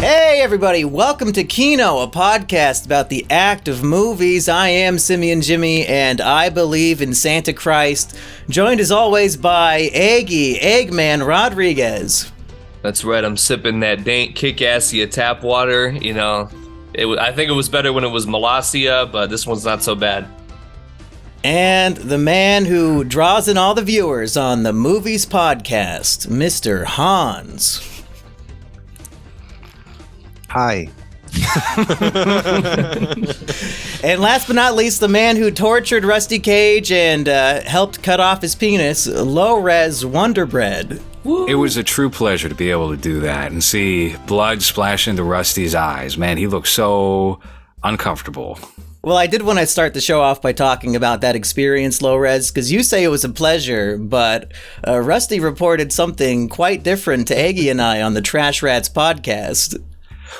Hey everybody, welcome to Kino, a podcast about the act of movies. I am Simian Jimmy, and I believe in Santa Christ, joined as always by Eggy, Eggman Rodriguez. That's right, I'm sipping that dank Kickassia tap water. You know, I think it was better when it was Molossia, but this one's not so bad. And the man who draws in all the viewers on the Movies Podcast, Mr. Hans. Hi. And last but not least, the man who tortured Rusty Cage and helped cut off his penis, LowRes Wonderbread. Woo. It was a true pleasure to be able to do that and see blood splash into Rusty's eyes. Man, he looked so uncomfortable. Well, I did want to start the show off by talking about that experience, LowRes, because you say it was a pleasure, but Rusty reported something quite different to Eggy and I on the Trash Rats podcast.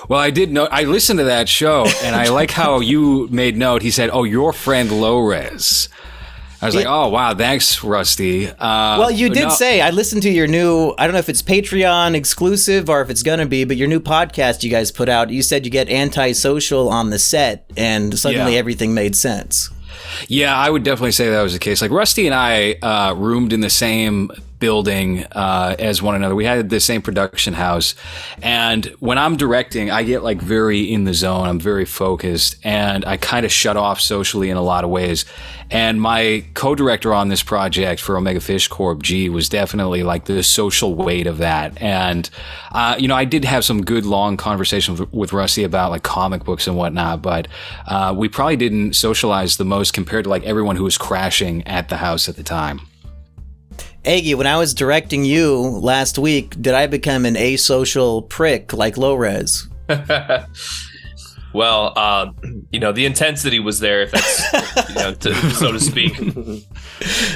Well, I did know. I listened to that show, and I like how you made note. He said, "Oh, your friend LowRes." I was like, "Oh, wow, thanks, Rusty." Well, you did say I listened to your new. I don't know if it's Patreon exclusive or if it's gonna be, but your new podcast you guys put out. You said you get antisocial on the set, and suddenly everything made sense. Yeah, I would definitely say that was the case. Like Rusty and I roomed in the same building as one another. We had the same production house, and when I'm directing, I get like very in the zone. I'm very focused, and I kind of shut off socially in a lot of ways. And my co-director on this project for Omega Fish Corp, G, was definitely like the social weight of that. And I did have some good long conversations with Rusty about like comic books and whatnot, but we probably didn't socialize the most compared to like everyone who was crashing at the house at the time. Eggy, when I was directing you last week, did I become an asocial prick like LowRes? Well, the intensity was there, if that's, so to speak.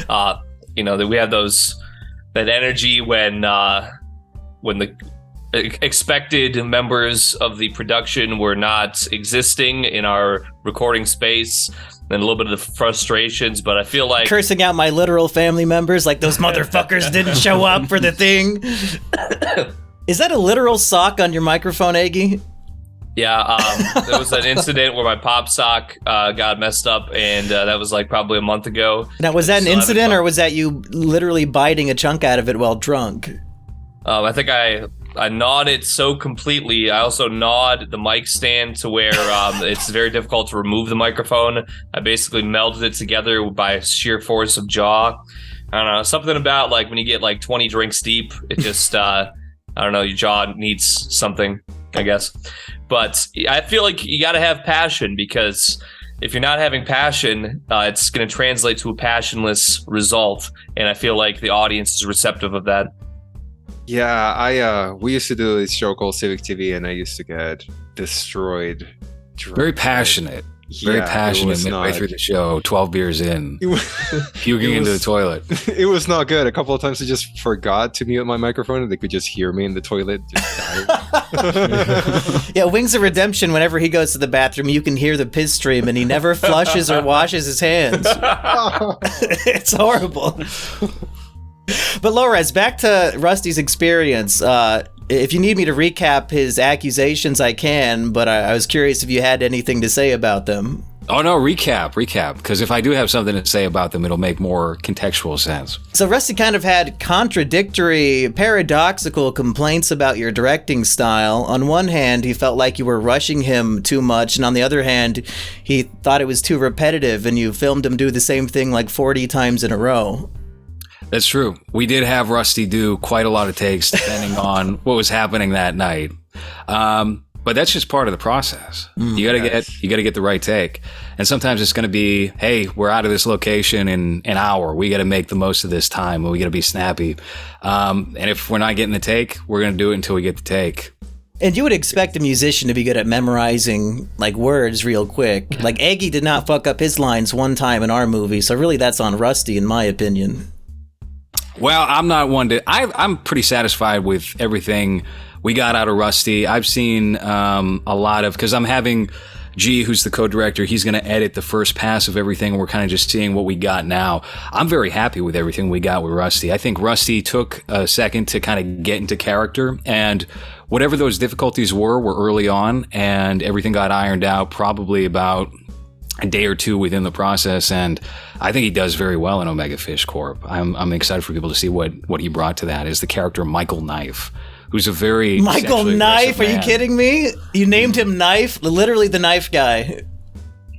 That we had that energy when the expected members of the production were not existing in our recording space. And a little bit of the frustrations, but I feel like cursing out my literal family members, like those motherfuckers didn't show up for the thing. Is that a literal sock on your microphone, Eggy? Yeah, there was an incident where my pop sock got messed up, and that was like probably a month ago. Now, was that an incident, or was that you literally biting a chunk out of it while drunk? I think I gnawed it so completely. I also gnawed the mic stand to where it's very difficult to remove the microphone. I basically melded it together by sheer force of jaw. I don't know, something about like when you get like 20 drinks deep, it just, I don't know, your jaw needs something, I guess. But I feel like you got to have passion, because if you're not having passion, it's going to translate to a passionless result. And I feel like the audience is receptive of that. Yeah, we used to do this show called Civic TV, and I used to get destroyed. Very passionate. Very passionate midway through the show, 12 beers in, puking into the toilet. It was not good. A couple of times I just forgot to mute my microphone, and they could just hear me in the toilet. Just die. Yeah, Wings of Redemption, whenever he goes to the bathroom, you can hear the piss stream, and he never flushes or washes his hands. It's horrible. But LowRes, back to Rusty's experience. If you need me to recap his accusations, I can, but I was curious if you had anything to say about them. Oh, no, recap, because if I do have something to say about them, it'll make more contextual sense. So Rusty kind of had contradictory, paradoxical complaints about your directing style. On one hand, he felt like you were rushing him too much, and on the other hand, he thought it was too repetitive, and you filmed him do the same thing like 40 times in a row. That's true. We did have Rusty do quite a lot of takes depending on what was happening that night. But that's just part of the process. You gotta get the right take. And sometimes it's gonna be, hey, we're out of this location in an hour. We gotta make the most of this time, and we gotta be snappy. And if we're not getting the take, we're gonna do it until we get the take. And you would expect a musician to be good at memorizing like words real quick. Like Eggy did not fuck up his lines one time in our movie, so really that's on Rusty in my opinion. Well, I'm not one to... I'm pretty satisfied with everything we got out of Rusty. I've seen a lot of... Because I'm having G, who's the co-director, he's going to edit the first pass of everything, and we're kind of just seeing what we got now. I'm very happy with everything we got with Rusty. I think Rusty took a second to kind of get into character, and whatever those difficulties were early on, and everything got ironed out probably about a day or two within the process. And I think he does very well in Omega Fish Corp. I'm excited for people to see what he brought to that is the character Michael Knife, who's a very Michael Knife. Are you kidding me? You named him Knife, literally the knife guy.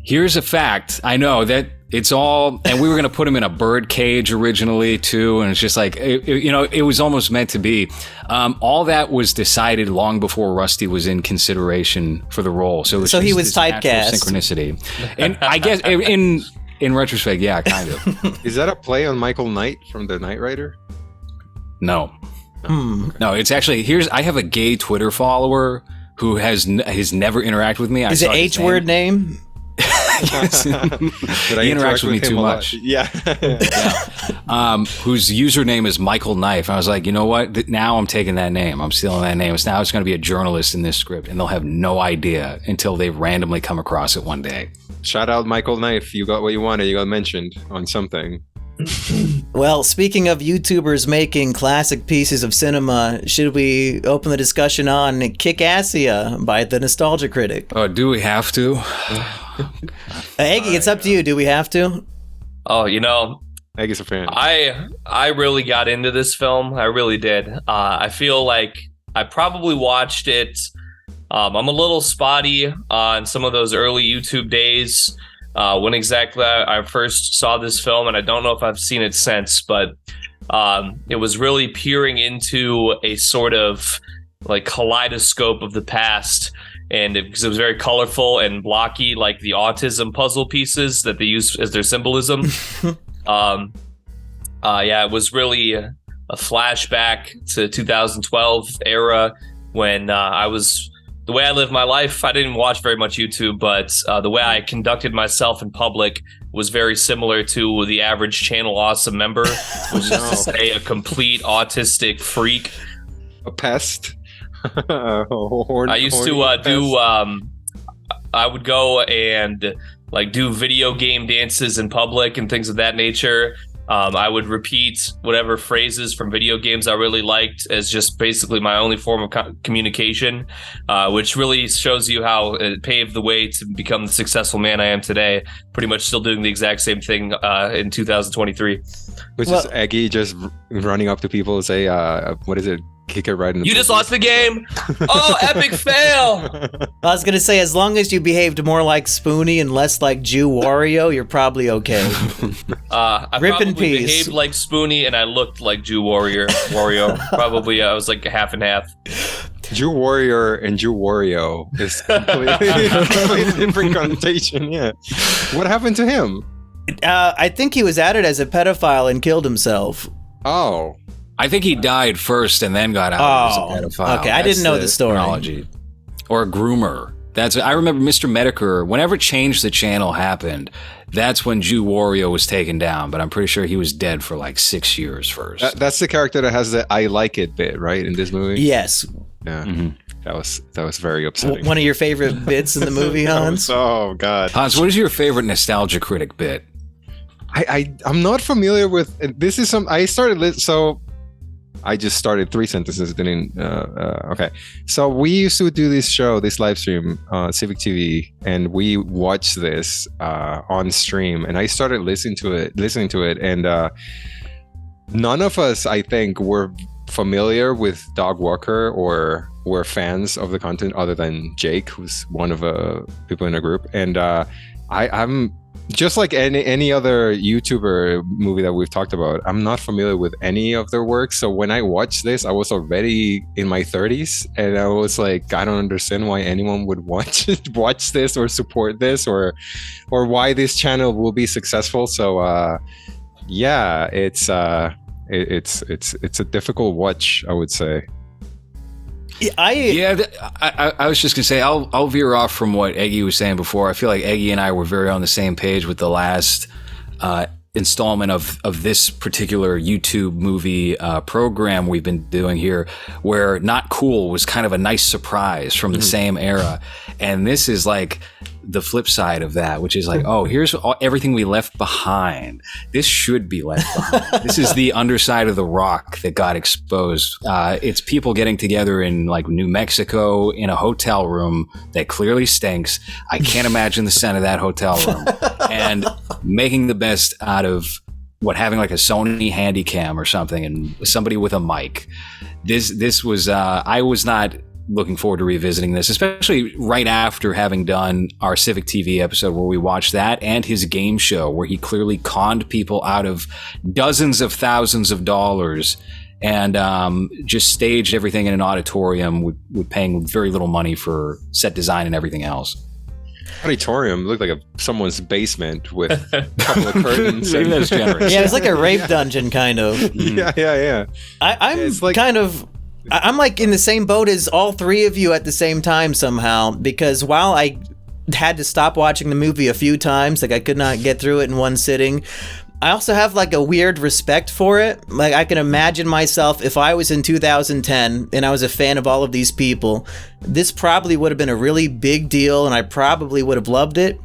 Here's a fact. I know that it's all, and we were going to put him in a bird cage originally too, and it's just like, it was almost meant to be. All that was decided long before Rusty was in consideration for the role. So he was typecast. Synchronicity. And I guess in retrospect, yeah, kind of. Is that a play on Michael Knight from The Knight Rider? No. No, it's actually, I have a gay Twitter follower who has never interacted with me. Is it H-word name? He interacts with me too much. Yeah. Whose username is Michael Knife. I was like, you know what? Now I'm taking that name. I'm stealing that name. Now it's going to be a journalist in this script, and they'll have no idea until they randomly come across it one day. Shout out Michael Knife. You got what you wanted. You got mentioned on something. Well, speaking of YouTubers making classic pieces of cinema, should we open the discussion on Kickassia by the Nostalgia Critic? Oh, do we have to? Eggy, it's up to you. Do we have to? Oh, Eggy's a fan. I really got into this film. I really did. I feel like I probably watched it. I'm a little spotty on some of those early YouTube days. When exactly I first saw this film, and I don't know if I've seen it since, but it was really peering into a sort of like kaleidoscope of the past, and because it was very colorful and blocky, like the autism puzzle pieces that they use as their symbolism. It was really a flashback to 2012 era when I was. The way I lived my life, I didn't watch very much YouTube, but the way I conducted myself in public was very similar to the average Channel Awesome member, which is to say a complete autistic freak. A pest. I used to do, I would go and like do video game dances in public and things of that nature. I would repeat whatever phrases from video games I really liked as just basically my only form of communication, which really shows you how it paved the way to become the successful man I am today. Pretty much still doing the exact same thing in 2023. Which is Eggy just running up to people and say, what is it? Kick it right in the You just lost the game? Oh, epic fail! I was going to say, as long as you behaved more like Spoonie and less like Jew Wario, you're probably okay. I probably behaved like Spoonie and I looked like Jew Wario. Probably I was like half and half. Jew Warrior and Jew Wario is completely different connotation, yeah. What happened to him? I think he was outed as a pedophile and killed himself. Oh. I think he died first and then got out as a pedophile. Okay, I didn't know the story. Chronology. Or a groomer. I remember Mr. Medicare, whenever Change the Channel happened, that's when Jew Wario was taken down, but I'm pretty sure he was dead for like 6 years first. That's the character that has the I like it bit, right, in this movie? Yes. Yeah. Mm-hmm. That was very upsetting. One of your favorite bits in the movie, Hans? Oh, God. Hans, what is your favorite Nostalgia Critic bit? I'm not familiar with... This is I just started 3 sentences. Okay. So we used to do this live stream, Civic TV, and we watched this on stream. And I started listening to it, and none of us, I think, were familiar with Dog Walker or were fans of the content other than Jake, who's one of the people in the group. And I'm just like any other YouTuber movie that we've talked about, I'm not familiar with any of their work. So when I watched this, I was already in my 30s, and I was like, I don't understand why anyone would watch this or support this or why this channel will be successful. So it's a difficult watch, I would say. I was just gonna say I'll veer off from what Eggy was saying before. I feel like Eggy and I were very on the same page with the last installment of this particular YouTube movie program we've been doing here, where Not Cool was kind of a nice surprise from the same era, and this is like the flip side of that, which is like, oh, here's everything we left behind. This should be left behind. This is the underside of the rock that got exposed. It's people getting together in like New Mexico in a hotel room that clearly stinks. I can't imagine the scent of that hotel room. And making the best out of having like a Sony Handycam or something and somebody with a mic. This was, I was not looking forward to revisiting this, especially right after having done our Civic TV episode where we watched that and his game show where he clearly conned people out of dozens of thousands of dollars and just staged everything in an auditorium with paying very little money for set design and everything else. Auditorium looked like someone's basement with a couple of curtains. Maybe that's generous. Yeah, it's like a rape dungeon, kind of. Yeah. I'm like in the same boat as all three of you at the same time somehow, because while I had to stop watching the movie a few times, like I could not get through it in one sitting, I also have like a weird respect for it. Like I can imagine myself if I was in 2010 and I was a fan of all of these people, this probably would have been a really big deal and I probably would have loved it.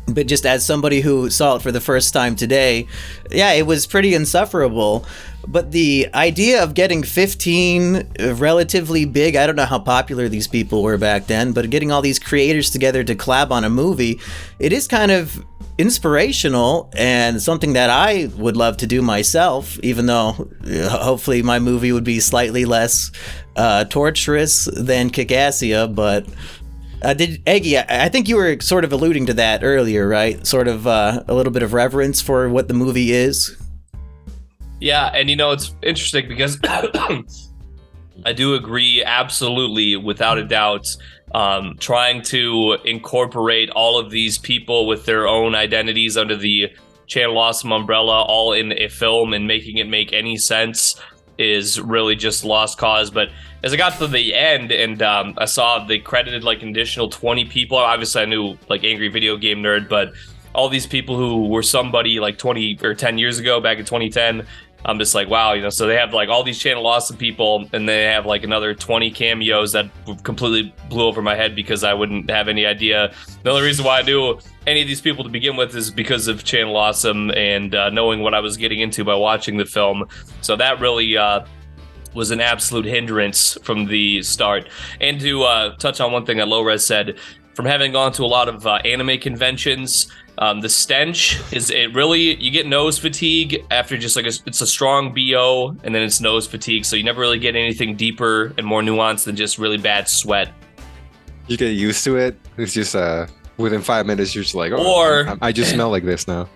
But just as somebody who saw it for the first time today, yeah, it was pretty insufferable. But the idea of getting 15 relatively big, I don't know how popular these people were back then, but getting all these creators together to collab on a movie, it is kind of inspirational and something that I would love to do myself, even though hopefully my movie would be slightly less torturous than Kickassia, but... Eggy, I think you were sort of alluding to that earlier, right? Sort of a little bit of reverence for what the movie is. Yeah, and it's interesting because I do agree absolutely, without a doubt, trying to incorporate all of these people with their own identities under the Channel Awesome umbrella all in a film and making it make any sense is really just lost cause. But as I got to the end and I saw they credited like an additional 20 people, obviously I knew like Angry Video Game Nerd, but all these people who were somebody like 20 or 10 years ago back in 2010, I'm just like, wow, so they have like all these Channel Awesome people and they have like another 20 cameos that completely blew over my head because I wouldn't have any idea. The only reason why I knew any of these people to begin with is because of Channel Awesome and knowing what I was getting into by watching the film. So that really was an absolute hindrance from the start. And to touch on one thing that LowRes said, from having gone to a lot of anime conventions, the stench is you get nose fatigue after just like it's a strong BO and then it's nose fatigue. So you never really get anything deeper and more nuanced than just really bad sweat. You get used to it. It's just within 5 minutes, you're just like, I just smell like this now.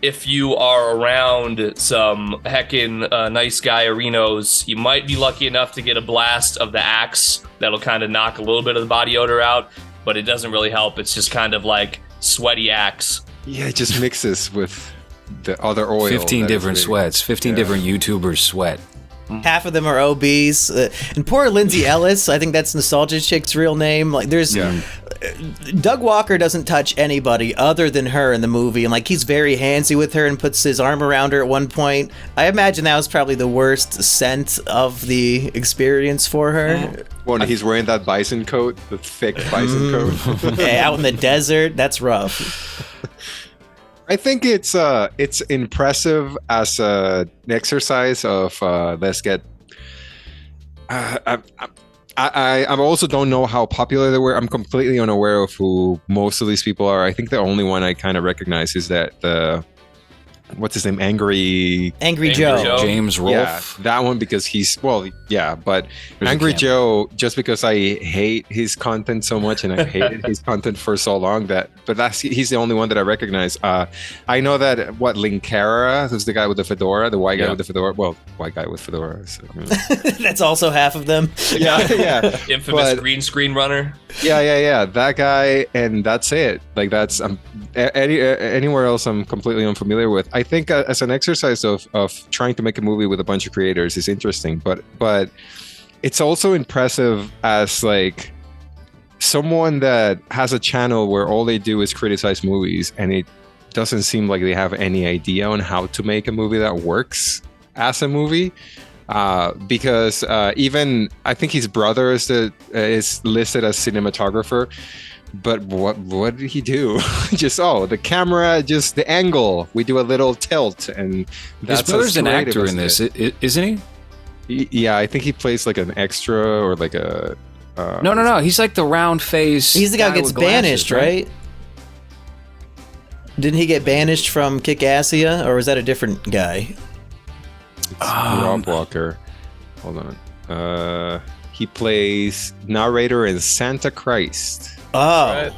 If you are around some heckin' nice guy arenos, you might be lucky enough to get a blast of the Axe that'll kind of knock a little bit of the body odor out, but it doesn't really help. It's just kind of like sweaty Axe. Yeah, it just mixes with the other oil. 15 different sweats, 15 different YouTubers sweat. Half of them are obese. And poor Lindsay Ellis, I think that's Nostalgia Chick's real name. Like, there's... Doug Walker doesn't touch anybody other than her in the movie, and like he's very handsy with her and puts his arm around her at one point. I imagine that was probably the worst scent of the experience for her. Well, he's wearing that bison coat, the thick bison coat. Yeah, out in the desert, that's rough. I think it's impressive as an exercise of let's get. I also don't know how popular they were. I'm completely unaware of who most of these people are. I think the only one I kind of recognize is that what's his name? Angry Joe. James Rolfe. Yeah, that one because but Angry Joe, just because I hate his content so much and I've hated his content for so long he's the only one that I recognize. I know that Linkara, who's the guy with the fedora, the white guy with the fedora. Well, white guy with fedora. So, That's also half of them. Yeah. Infamous green screen runner. Yeah. That guy, and that's it. Like that's anywhere else I'm completely unfamiliar with. I think as an exercise of trying to make a movie with a bunch of creators is interesting, but it's also impressive as like someone that has a channel where all they do is criticize movies, and it doesn't seem like they have any idea on how to make a movie that works as a movie. Because even I think his brother is listed as cinematographer, But what did he do? Just the camera, just the angle. We do a little tilt, and that's his brother's an actor in this, isn't he? Yeah, I think he plays like an extra or like a. No. He's like the round face. He's the guy who gets banished, right? Didn't he get banished from Kickassia, or was that a different guy? It's Rob Walker. Hold on. He plays narrator in Santa Christ. Oh. Right.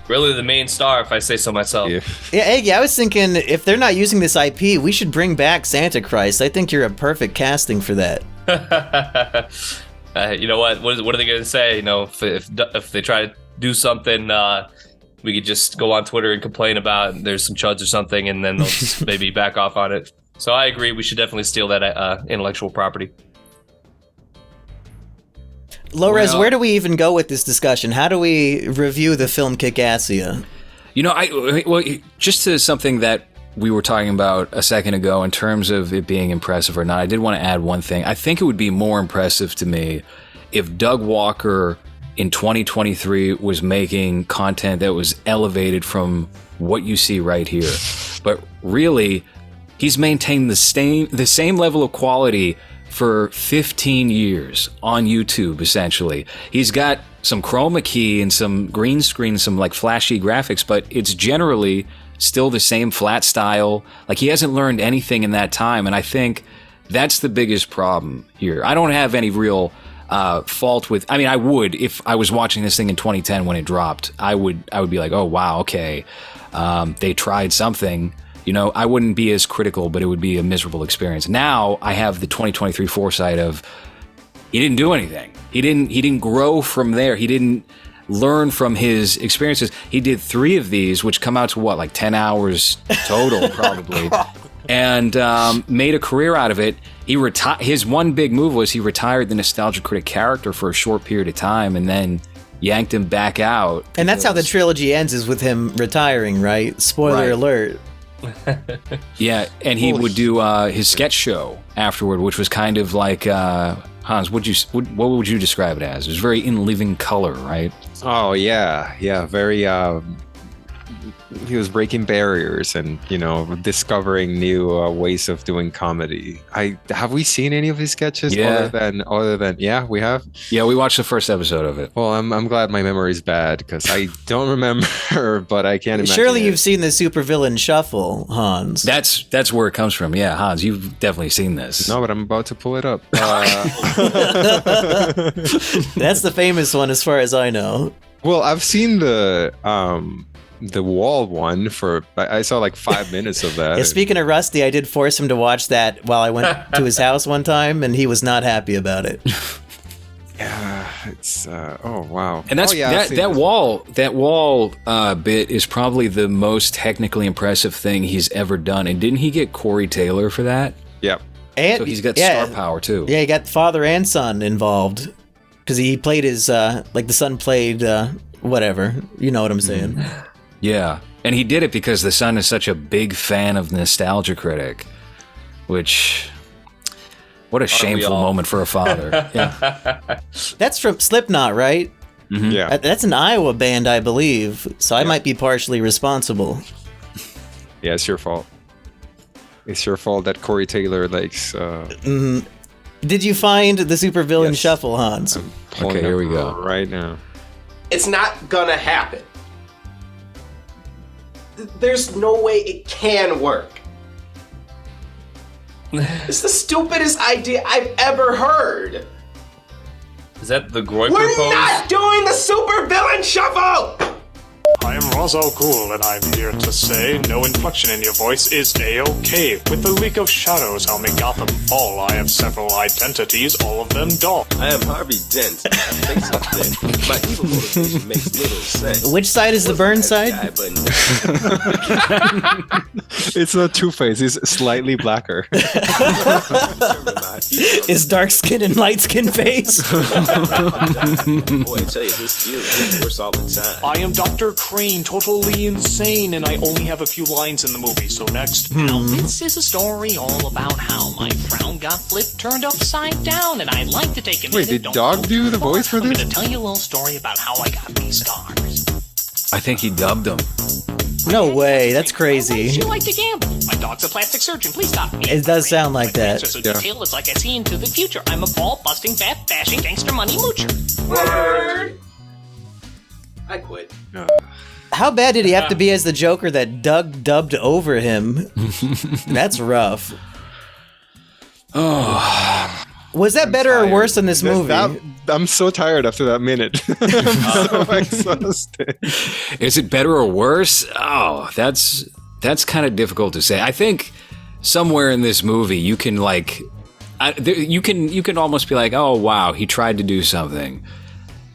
Really the main star, if I say so myself. Yeah, Eggy, I was thinking if they're not using this IP, we should bring back Santa Christ. I think you're a perfect casting for that. You know what? What are they going to say? You know, if they try to do something, we could just go on Twitter and complain about there's some chuds or something, and then they'll just maybe back off on it. So I agree. We should definitely steal that intellectual property. LowRes, where do we even go with this discussion? How do we review the film Kickassia? You know, just to something that we were talking about a second ago in terms of it being impressive or not, I did want to add one thing. I think it would be more impressive to me if Doug Walker in 2023 was making content that was elevated from what you see right here. But really, he's maintained the same level of quality for 15 years on YouTube, essentially. He's got some chroma key and some green screen, some like flashy graphics, but it's generally still the same flat style. Like, he hasn't learned anything in that time, and I think that's the biggest problem here. I don't have any real fault with, I mean, I would, if I was watching this thing in 2010 when it dropped, I would be like, oh wow, okay, they tried something. You know, I wouldn't be as critical, but it would be a miserable experience. Now I have the 2023 foresight of he didn't do anything. He didn't grow from there. He didn't learn from his experiences. He did 3 of these, which come out to what, like 10 hours total, probably, and made a career out of it. His one big move was he retired the Nostalgia Critic character for a short period of time, and then yanked him back out. And that's how the trilogy ends, is with him retiring, right? Spoiler alert. Yeah, and he would do his sketch show afterward, which was kind of like Hans. What would you describe it as? It was very in living color, right? Oh yeah, very. He was breaking barriers and discovering new ways of doing comedy. Have we seen any of his sketches? Yeah. Other than yeah, we have. Yeah, we watched the first episode of it. Well, I'm glad my memory is bad because I don't remember, but I can't imagine. Surely you've seen the supervillain shuffle, Hans. That's where it comes from. Yeah, Hans, you've definitely seen this. No, but I'm about to pull it up. That's the famous one, as far as I know. Well, I've seen the wall one I saw like 5 minutes of that. Yeah, speaking of Rusty, I did force him to watch that while I went to his house one time, and he was not happy about it. Yeah, it's oh wow. And that's that wall bit is probably the most technically impressive thing he's ever done. And didn't he get Corey Taylor for that? Yep. And so he's got star power too. Yeah, he got father and son involved because he played his like the son played whatever. You know what I'm saying? Yeah, and he did it because the son is such a big fan of Nostalgia Critic, which, what a shameful moment for a father. Yeah. That's from Slipknot, right? Mm-hmm. Yeah. That's an Iowa band, I believe, so I might be partially responsible. Yeah, it's your fault. It's your fault that Corey Taylor likes... Did you find the supervillain shuffle, Hans? Okay, here we go. Right now. It's not gonna happen. There's no way it can work. It's the stupidest idea I've ever heard. Is that the Groiper We're pose? not doing the super villain shuffle! I am Ra's Cool, and I'm here to say no inflection in your voice is A-OK. With the League of Shadows, I'll make Gotham fall. I have several identities, all of them dull. I am Harvey Dent. I think something. My evil motivation makes little sense. Which side is the burn side? It's not Two-Face, it's slightly blacker. Is dark skin and light skin face? Boy, I tell you, this gets worse all the time. I am Dr. Crane, totally insane, and I only have a few lines in the movie, so next. Now this is a story all about how my frown got flipped, turned upside down, and I'd like to take a minute. Wait, did Dog do the voice for I'm this? going to tell you a little story about how I got these scars. I think he dubbed him. No way, that's Why crazy. don't you like to gamble? My dog's a plastic surgeon. Please stop me. It does sound like My that. answers so detailed, it's like I see into the future. I'm a ball-busting, bat-bashing, gangster money moocher. I quit. How bad did he have to be as the Joker that Doug dubbed over him? That's rough. Oh, Was that better or worse than this movie? I'm so tired after that minute. I'm so exhausted. is it better or worse? Oh, that's kind of difficult to say. I think somewhere in this movie you can you can almost be like, oh wow, he tried to do something,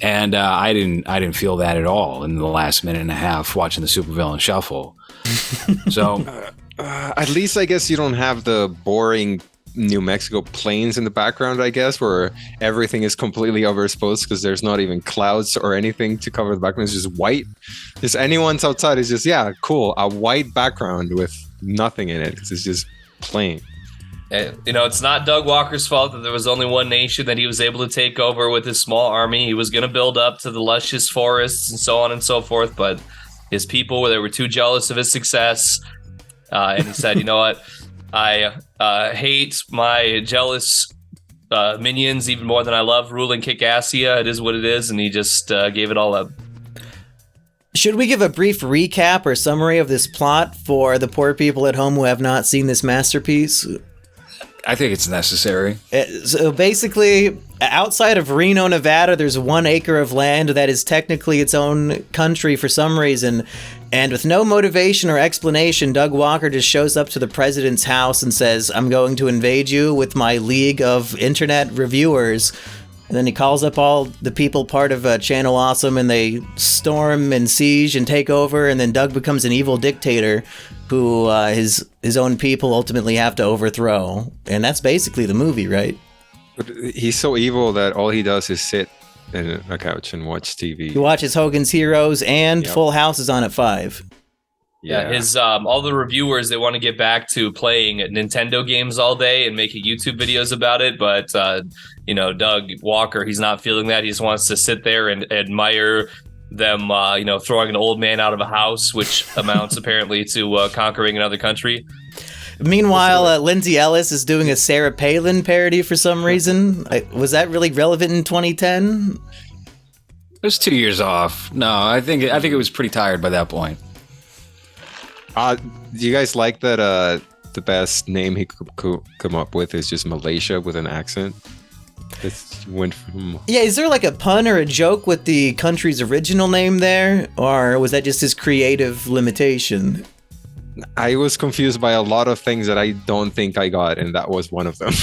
and I didn't feel that at all in the last minute and a half watching the supervillain shuffle. So At least I guess you don't have the boring New Mexico plains in the background, I guess, where everything is completely overexposed because there's not even clouds or anything to cover the background. It's just white. Just anyone's outside is just, yeah, cool. A white background with nothing in it because it's just plain. It's not Doug Walker's fault that there was only one nation that he was able to take over with his small army. He was going to build up to the luscious forests and so on and so forth, but his people, they were too jealous of his success. And he said, you know what? I hate my jealous minions even more than I love ruling Kickassia. It is what it is, and he just gave it all up. Should we give a brief recap or summary of this plot for the poor people at home who have not seen this masterpiece? I think it's necessary. So basically, outside of Reno, Nevada, there's 1 acre of land that is technically its own country for some reason. And with no motivation or explanation, Doug Walker just shows up to the president's house and says, I'm going to invade you with my league of internet reviewers. And then he calls up all the people part of Channel Awesome, and they storm and siege and take over. And then Doug becomes an evil dictator who his own people ultimately have to overthrow. And that's basically the movie, right? But he's so evil that all he does is sit in a couch and watch TV. He watches Hogan's Heroes and Full House is on at 5. Yeah, his all the reviewers, they want to get back to playing Nintendo games all day and making YouTube videos about it, but Doug Walker, he's not feeling that. He just wants to sit there and admire them, throwing an old man out of a house, which amounts apparently to conquering another country. Meanwhile, Lindsay Ellis is doing a Sarah Palin parody for some reason. Was that really relevant in 2010? It was 2 years off. No, I think it was pretty tired by that point. Do you guys like that the best name he could come up with is just Malaysia with an accent? Went from... Yeah, is there like a pun or a joke with the country's original name there? Or was that just his creative limitation? I was confused by a lot of things that I don't think I got, and that was one of them.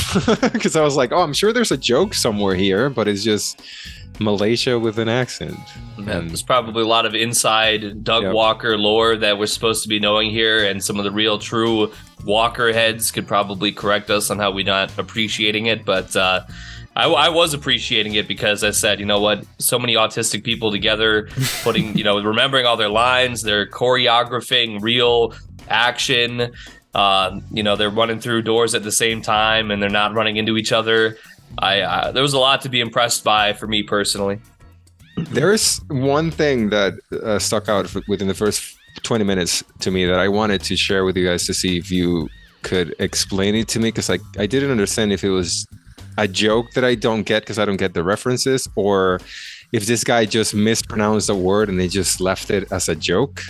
Because I was like, oh, I'm sure there's a joke somewhere here, but it's just Malaysia with an accent. Yeah, there's probably a lot of inside Doug Walker lore that we're supposed to be knowing here, and some of the real true Walker heads could probably correct us on how we're not appreciating it, but I was appreciating it because I said, you know what, so many autistic people together, putting, remembering all their lines, they're choreographing real action, they're running through doors at the same time and they're not running into each other. There was a lot to be impressed by for me personally. There's one thing that stuck out within the first 20 minutes to me that I wanted to share with you guys to see if you could explain it to me, because I didn't understand if it was a joke that I don't get because I don't get the references, or if this guy just mispronounced a word and they just left it as a joke.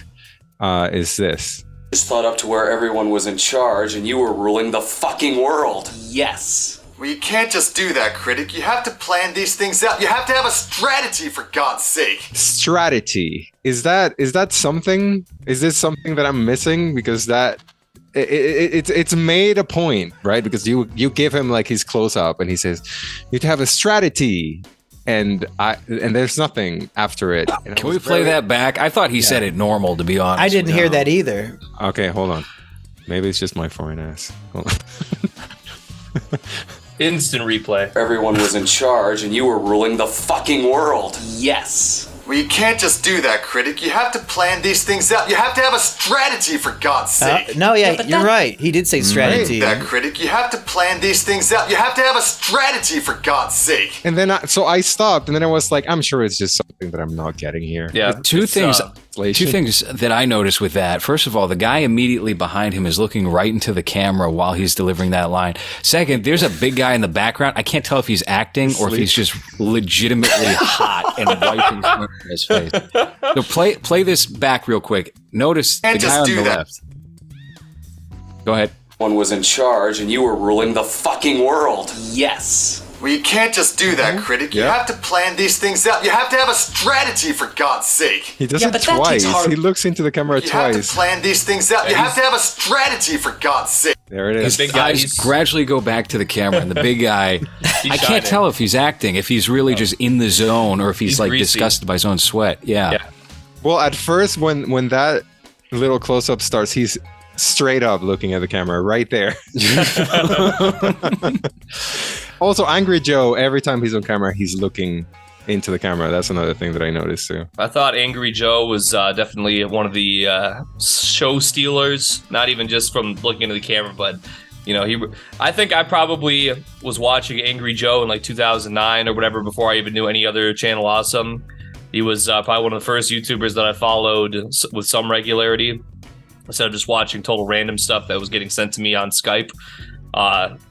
Is this just thought up to where everyone was in charge and you were ruling the fucking world? Yes. Well, you can't just do that, Critic. You have to plan these things out. You have to have a strategy, for God's sake. Strategy. Is that something? Is this something that I'm missing? Because that it's made a point, right? Because you give him like his close up and he says you have to have a strategy, and there's nothing after it. And can we play that back? I thought he said it normal, to be honest. I didn't hear that either. Okay, hold on. Maybe it's just my foreign ass. Hold on. Instant replay. Everyone was in charge and you were ruling the fucking world. Yes. Well, you can't just do that, Critic. You have to plan these things out. You have to have a strategy, for God's sake. You're right. He did say strategy. That, Critic. You have to plan these things out. You have to have a strategy, for God's sake. And then I stopped, and then I was like, I'm sure it's just something that I'm not getting here. Yeah, two things Two things that I noticed with that. First of all, the guy immediately behind him is looking right into the camera while he's delivering that line. Second, there's a big guy in the background. I can't tell if he's acting or if he's just legitimately hot and wiping smoke from his face. So play this back real quick. Notice the guy on the left. Go ahead. One was in charge and you were ruling the fucking world. Yes. Well, you can't just do that, Critic. You have to plan these things out. You have to have a strategy, for God's sake. He does it twice. He looks into the camera twice. You have to plan these things out. You have to have a strategy, for God's sake. There it is. His eyes gradually go back to the camera, and the big guy, I can't tell if he's acting, if he's really just in the zone, or if he's like greasy, disgusted by his own sweat. Yeah. Well, at first, when that little close-up starts, he's straight up looking at the camera right there. Also, Angry Joe, every time he's on camera, he's looking into the camera. That's another thing that I noticed too. I thought Angry Joe was definitely one of the show stealers, not even just from looking into the camera, but I think I probably was watching Angry Joe in like 2009 or whatever before I even knew any other Channel Awesome. He was probably one of the first YouTubers that I followed with some regularity, instead of just watching total random stuff that was getting sent to me on Skype.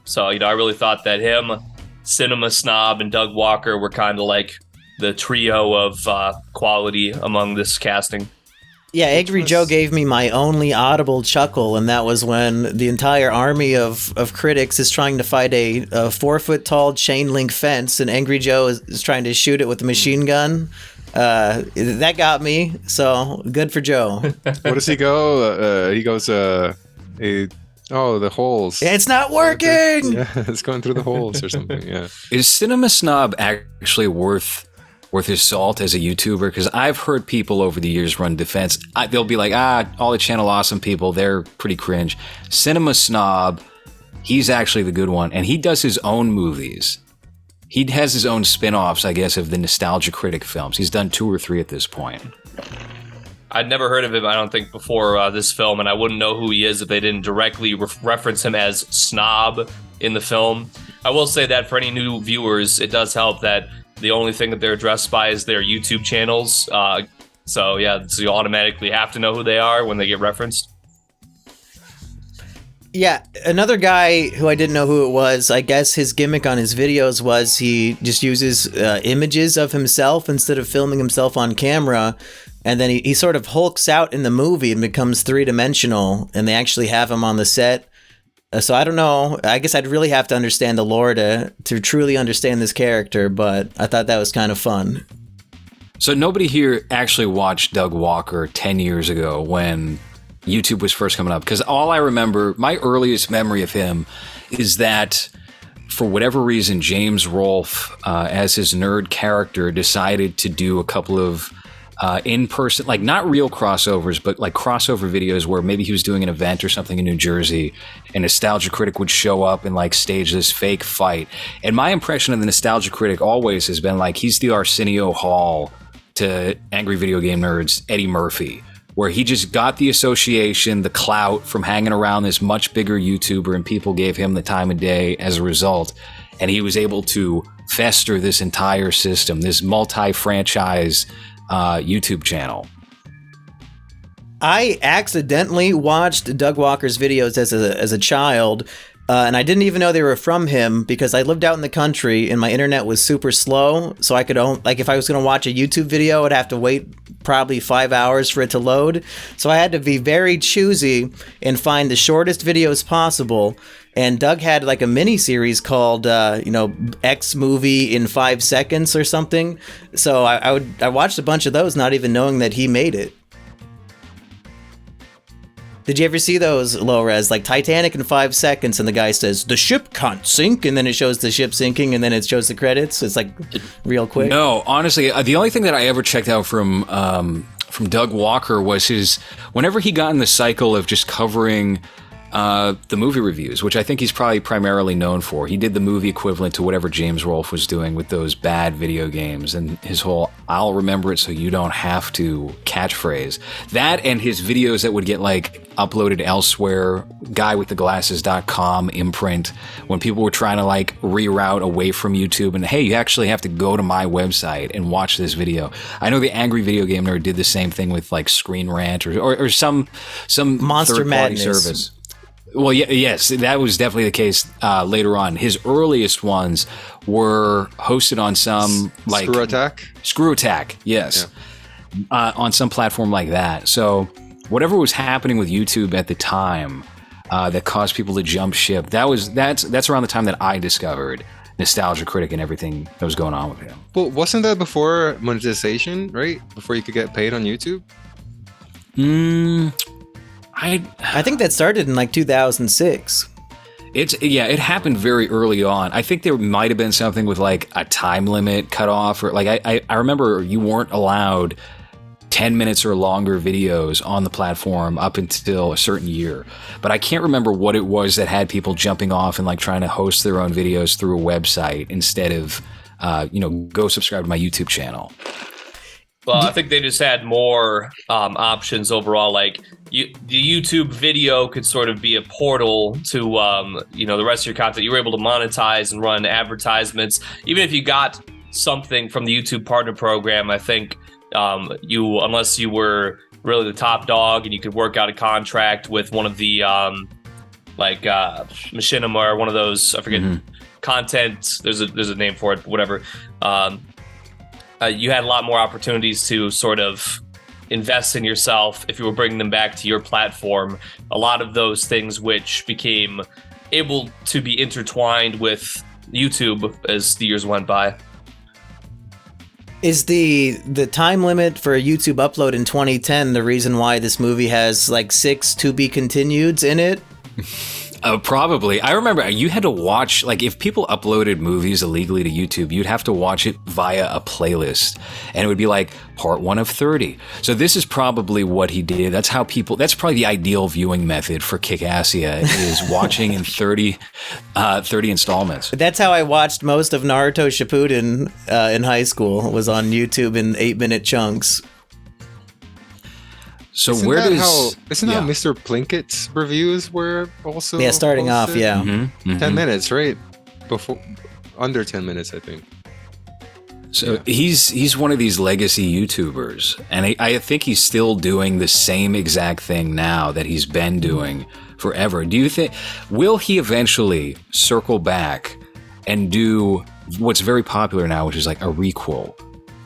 So I really thought that him, Cinema Snob, and Doug Walker were kind of like the trio of quality among this casting. Yeah, Angry Joe gave me my only audible chuckle, and that was when the entire army of critics is trying to fight a 4-foot-tall chain link fence, and Angry Joe is trying to shoot it with a machine gun. That got me, so good for Joe. What does he go? He goes, the holes. It's not working! Yeah, it's going through the holes or something, yeah. Is Cinema Snob actually worth his salt as a YouTuber? Because I've heard people over the years run defense. They'll be like, all the Channel Awesome people, they're pretty cringe. Cinema Snob, he's actually the good one, and he does his own movies. He has his own spin-offs, I guess, of the Nostalgia Critic films. He's done 2 or 3 at this point. I'd never heard of him, I don't think, before this film, and I wouldn't know who he is if they didn't directly reference him as Snob in the film. I will say that for any new viewers, it does help that the only thing that they're addressed by is their YouTube channels. So you automatically have to know who they are when they get referenced. Yeah, another guy who I didn't know who it was, I guess his gimmick on his videos was he just uses images of himself instead of filming himself on camera, and then he sort of hulks out in the movie and becomes 3-dimensional, and they actually have him on the set. So I don't know, I guess I'd really have to understand the lore to truly understand this character, but I thought that was kind of fun. So nobody here actually watched Doug Walker 10 years ago when YouTube was first coming up, because all I remember, my earliest memory of him is that for whatever reason, James Rolfe, as his nerd character, decided to do a couple of in-person, like not real crossovers, but like crossover videos where maybe he was doing an event or something in New Jersey, and Nostalgia Critic would show up and like stage this fake fight. And my impression of the Nostalgia Critic always has been like he's the Arsenio Hall to angry video game nerds, Eddie Murphy, where he just got the association, the clout from hanging around this much bigger YouTuber, and people gave him the time of day as a result. And he was able to fester this entire system, this multi-franchise YouTube channel. I accidentally watched Doug Walker's videos as a child, and I didn't even know they were from him because I lived out in the country and my internet was super slow. So I could if I was going to watch a YouTube video, I'd have to wait probably 5 hours for it to load. So I had to be very choosy and find the shortest videos possible. And Doug had like a mini series called, X movie in 5 seconds or something. So I watched a bunch of those, not even knowing that he made it. Did you ever see those, LowRes? Like Titanic in 5 seconds, and the guy says, "The ship can't sink," and then it shows the ship sinking, and then it shows the credits. It's like real quick. No, honestly, the only thing that I ever checked out from Doug Walker was whenever he got in the cycle of just covering the movie reviews, which I think he's probably primarily known for. He did the movie equivalent to whatever James Rolfe was doing with those bad video games, and his whole "I'll remember it so you don't have to" catchphrase. That and his videos that would get like uploaded elsewhere, guywiththeglasses.com imprint, when people were trying to like reroute away from YouTube and, hey, you actually have to go to my website and watch this video. I know the Angry Video Game Nerd did the same thing with like Screen Rant or some Monster third-party Madness service. Well, yes, that was definitely the case later on. His earliest ones were hosted on some like Screw Attack, yes, on some platform like that. So whatever was happening with YouTube at the time that caused people to jump ship, that's around the time that I discovered Nostalgia Critic and everything that was going on with him. Well, wasn't that before monetization, right? Before you could get paid on YouTube? I think that started in like 2006. It happened very early on. I think there might have been something with like a time limit cut off, or like I remember you weren't allowed 10 minutes or longer videos on the platform up until a certain year. But I can't remember what it was that had people jumping off and like trying to host their own videos through a website instead of go subscribe to my YouTube channel. Well, I think they just had more options overall. Like the YouTube video could sort of be a portal to the rest of your content. You were able to monetize and run advertisements. Even if you got something from the YouTube Partner Program, I think unless you were really the top dog and you could work out a contract with one of the Machinima or one of those, I forget, content. There's a name for it, whatever. You had a lot more opportunities to sort of invest in yourself if you were bringing them back to your platform. A lot of those things which became able to be intertwined with YouTube as the years went by. Is the time limit for a YouTube upload in 2010 the reason why this movie has like 6 to be continueds in it? Probably. I remember you had to watch, like, if people uploaded movies illegally to YouTube, you'd have to watch it via a playlist, and it would be like part 1 of 30. So this is probably what he did. That's probably the ideal viewing method for Kickassia, is watching in 30 installments. That's how I watched most of Naruto Shippuden in high school, was on YouTube in 8-minute chunks. So isn't that how Mr. Plinkett's reviews were also? Yeah, starting off, yeah. 10 minutes, right? Before, under 10 minutes, I think. So he's one of these legacy YouTubers, and I think he's still doing the same exact thing now that he's been doing forever. Do you think, will he eventually circle back and do what's very popular now, which is like a requel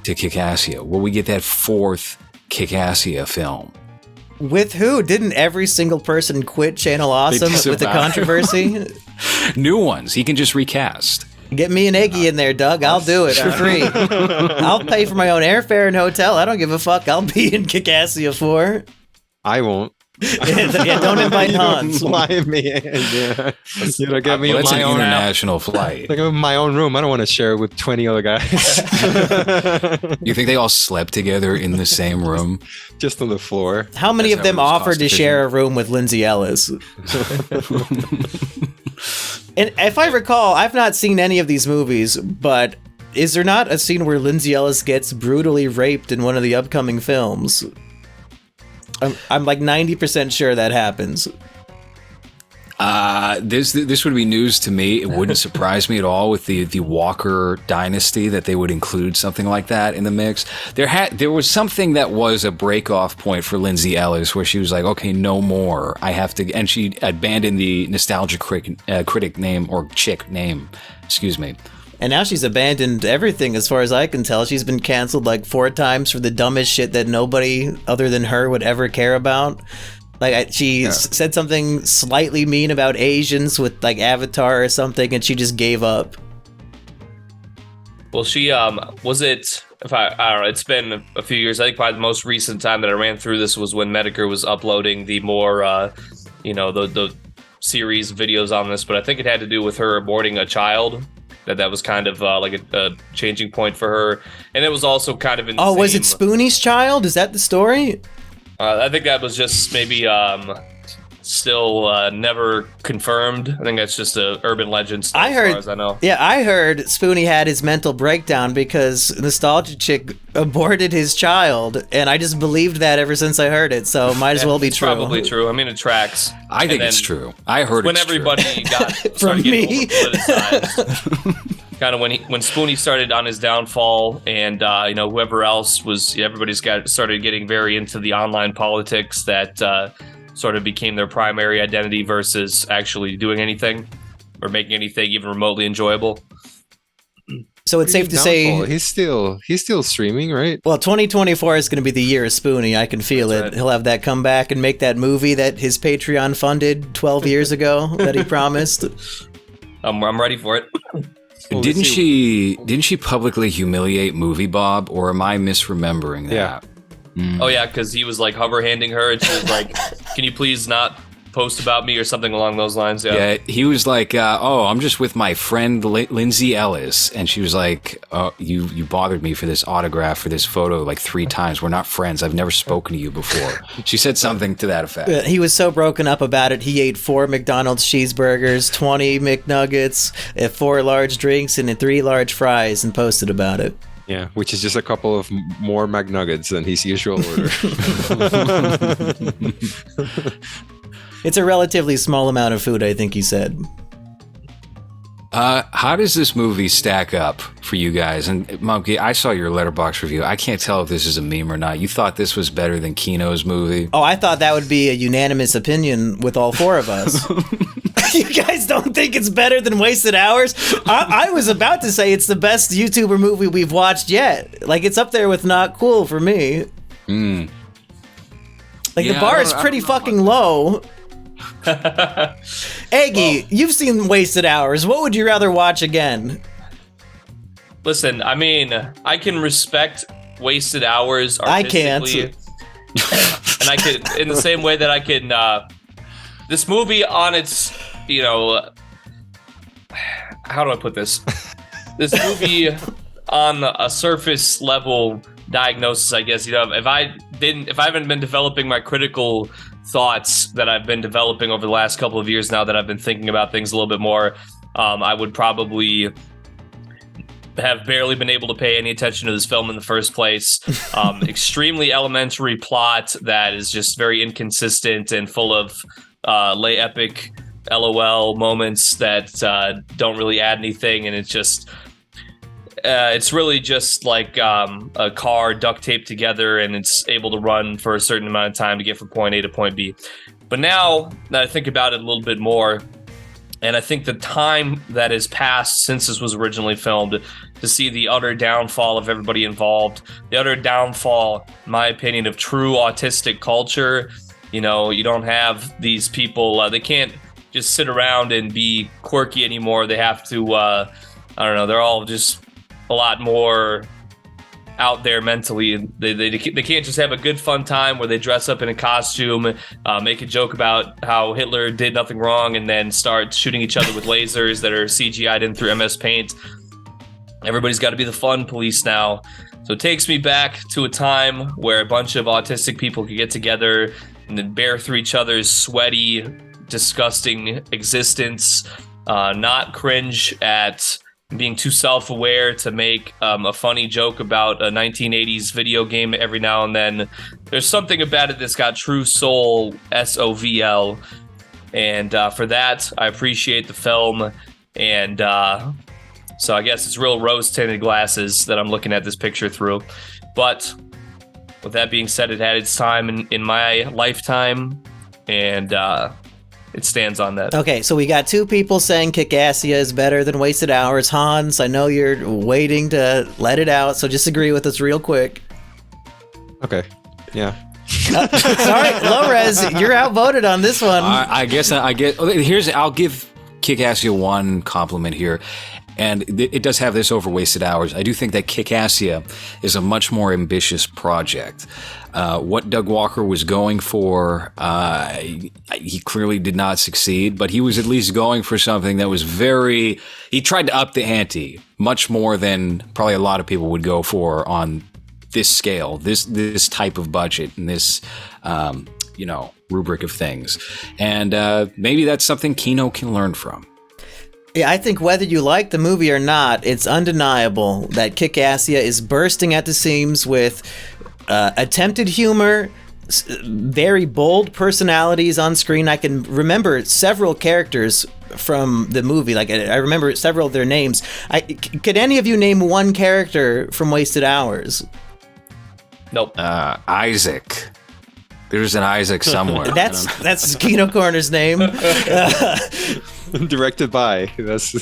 to Kickassia? Will we get that 4th Kickassia film? With who? Didn't every single person quit Channel Awesome with the controversy? New ones. He can just recast. Get me and Eggy in there, Doug. I'll do it for free. I'll pay for my own airfare and hotel. I don't give a fuck. I'll be in Kickassia 4. I won't. Yeah, don't invite Hans. Fly me in. Yeah. Get me that's my an own international flight. Like my own room. I don't want to share it with 20 other guys. You think they all slept together in the same room? Just on the floor. How many of them offered to share a room with Lindsay Ellis? And if I recall, I've not seen any of these movies, but is there not a scene where Lindsay Ellis gets brutally raped in one of the upcoming films? I'm like 90% sure that happens. This would be news to me. It wouldn't surprise me at all with the Walker dynasty that they would include something like that in the mix. There was something that was a break-off point for Lindsay Ellis where she was like, okay, no more. I have to, and she abandoned the Nostalgia Critic name, or chick name, excuse me. And now she's abandoned everything as far as I can tell. She's been canceled like 4 times for the dumbest shit that nobody other than her would ever care about. Like she said something slightly mean about Asians with like Avatar or something, and she just gave up. Well, she was it? If I don't know, it's been a few years. I think probably the most recent time that I ran through this was when Medicare was uploading the more, the series videos on this. But I think it had to do with her aborting a child. That was kind of like a changing point for her, and it was also kind of in. Was it Spoonie's child? Is that the story? I think that was just maybe still never confirmed. I think that's just a urban legend still, as far as I know. Yeah, I heard Spoonie had his mental breakdown because Nostalgia Chick aborted his child, and I just believed that ever since I heard it, so might as well be true. Probably true. I mean, it tracks. I think it's true. I heard when it's everybody true. got From me? Kind of when Spoonie started on his downfall, and whoever else was, everybody's started getting very into the online politics that sort of became their primary identity versus actually doing anything or making anything even remotely enjoyable. So it's safe to say he's still streaming, right? Well, 2024 is going to be the year of Spoonie. I can feel it. Right. He'll have that comeback and make that movie that his Patreon funded 12 years ago that he promised. I'm ready for it. Didn't she publicly humiliate Movie Bob, or am I misremembering that? Yeah. Oh yeah, because he was like hover handing her, and she was like, "Can you please not post about me," or something along those lines. Yeah, he was like, I'm just with my friend Lindsay Ellis, and she was like, you bothered me for this autograph, for this photo like 3 times. We're not friends. I've never spoken to you before. She said something to that effect. He was so broken up about it, he ate 4 McDonald's cheeseburgers, 20 McNuggets, 4 large drinks, and 3 large fries, and posted about it. Yeah, which is just a couple of more McNuggets than his usual order. It's a relatively small amount of food, I think he said. How does this movie stack up for you guys? And Monkey, I saw your Letterboxd review. I can't tell if this is a meme or not. You thought this was better than Kino's movie? Oh, I thought that would be a unanimous opinion with all 4 of us. You guys don't think it's better than Wasted Hours? I was about to say it's the best YouTuber movie we've watched yet. Like, it's up there with Not Cool for me. Mm. Like, the bar is pretty fucking low. Eggy, you've seen Wasted Hours. What would you rather watch again? Listen, I mean, I can respect Wasted Hours artistically. I can't. And I could, in the same way that I can, this movie on its, how do I put this? This movie on a surface level diagnosis, I guess, if I haven't been developing my critical thoughts that I've been developing over the last couple of years now that I've been thinking about things a little bit more, I would probably have barely been able to pay any attention to this film in the first place. Extremely elementary plot that is just very inconsistent and full of lay epic LOL moments that don't really add anything, and it's really just like a car duct taped together, and it's able to run for a certain amount of time to get from point A to point B. But now that I think about it a little bit more, and I think the time that has passed since this was originally filmed to see the utter downfall of everybody involved, the utter downfall, in my opinion, of true autistic culture. You don't have these people, they can't just sit around and be quirky anymore. They have to, they're all just a lot more out there mentally. They can't just have a good fun time where they dress up in a costume, make a joke about how Hitler did nothing wrong, and then start shooting each other with lasers that are CGI'd in through MS Paint. Everybody's got to be the fun police now. So it takes me back to a time where a bunch of autistic people could get together and then bear through each other's sweaty, disgusting existence, not cringe at being too self-aware to make a funny joke about a 1980s video game every now and then. There's something about it that's got true soul, SOVL, and for that, I appreciate the film, and so I guess it's real rose-tinted glasses that I'm looking at this picture through. But with that being said, it had its time in my lifetime, and it stands on that. Okay, so we got 2 people saying Kickassia is better than Wasted Hours. Hans, I know you're waiting to let it out, so just agree with us real quick. Okay, yeah. Sorry, LowRes, you're outvoted on this one. I guess I'll give Kickassia one compliment here. And it does have this over Wasted Hours. I do think that Kickassia is a much more ambitious project. What Doug Walker was going for, he clearly did not succeed, but he was at least going for something that was he tried to up the ante much more than probably a lot of people would go for on this scale, this type of budget, and this rubric of things. And maybe that's something Kino can learn from. Yeah, I think whether you like the movie or not, it's undeniable that Kickassia is bursting at the seams with attempted humor, very bold personalities on screen. I can remember several characters from the movie. Like, I remember several of their names. Could any of you name one character from Wasted Hours? Nope. Isaac. There's an Isaac somewhere. That's Kino Corner's name. Directed by. That's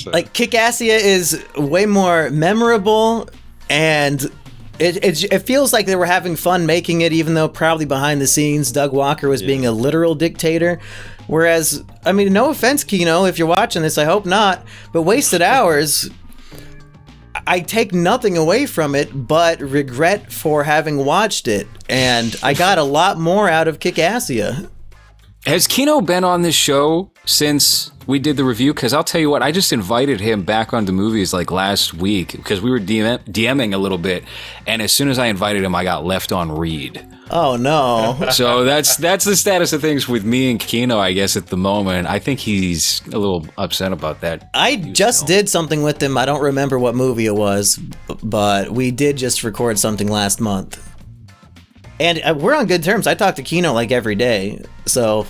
like, Kickassia is way more memorable, and it feels like they were having fun making it, even though probably behind the scenes Doug Walker was being a literal dictator. Whereas, I mean, no offense, Kino, if you're watching this, I hope not, but Wasted Hours, I take nothing away from it but regret for having watched it, and I got a lot more out of Kickassia. Has Kino been on this show since we did the review? Because I'll tell you what, I just invited him back onto movies like last week because we were DMing a little bit, and as soon as I invited him, I got left on read. Oh no! So that's the status of things with me and Kino, I guess, at the moment. I think he's a little upset about that. I just did something with him. I don't remember what movie it was, but we did just record something last month. And we're on good terms. I talk to Kino like every day. So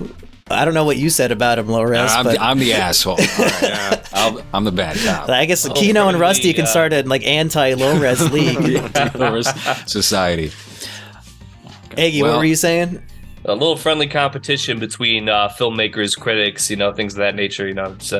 I don't know what you said about him, LowRes. I'm the asshole. Right, I'm the bad cop. I guess Kino and Rusty can start a like anti-LowRes league. LowRes Society. Eggy, what were you saying? A little friendly competition between filmmakers, critics, things of that nature. It's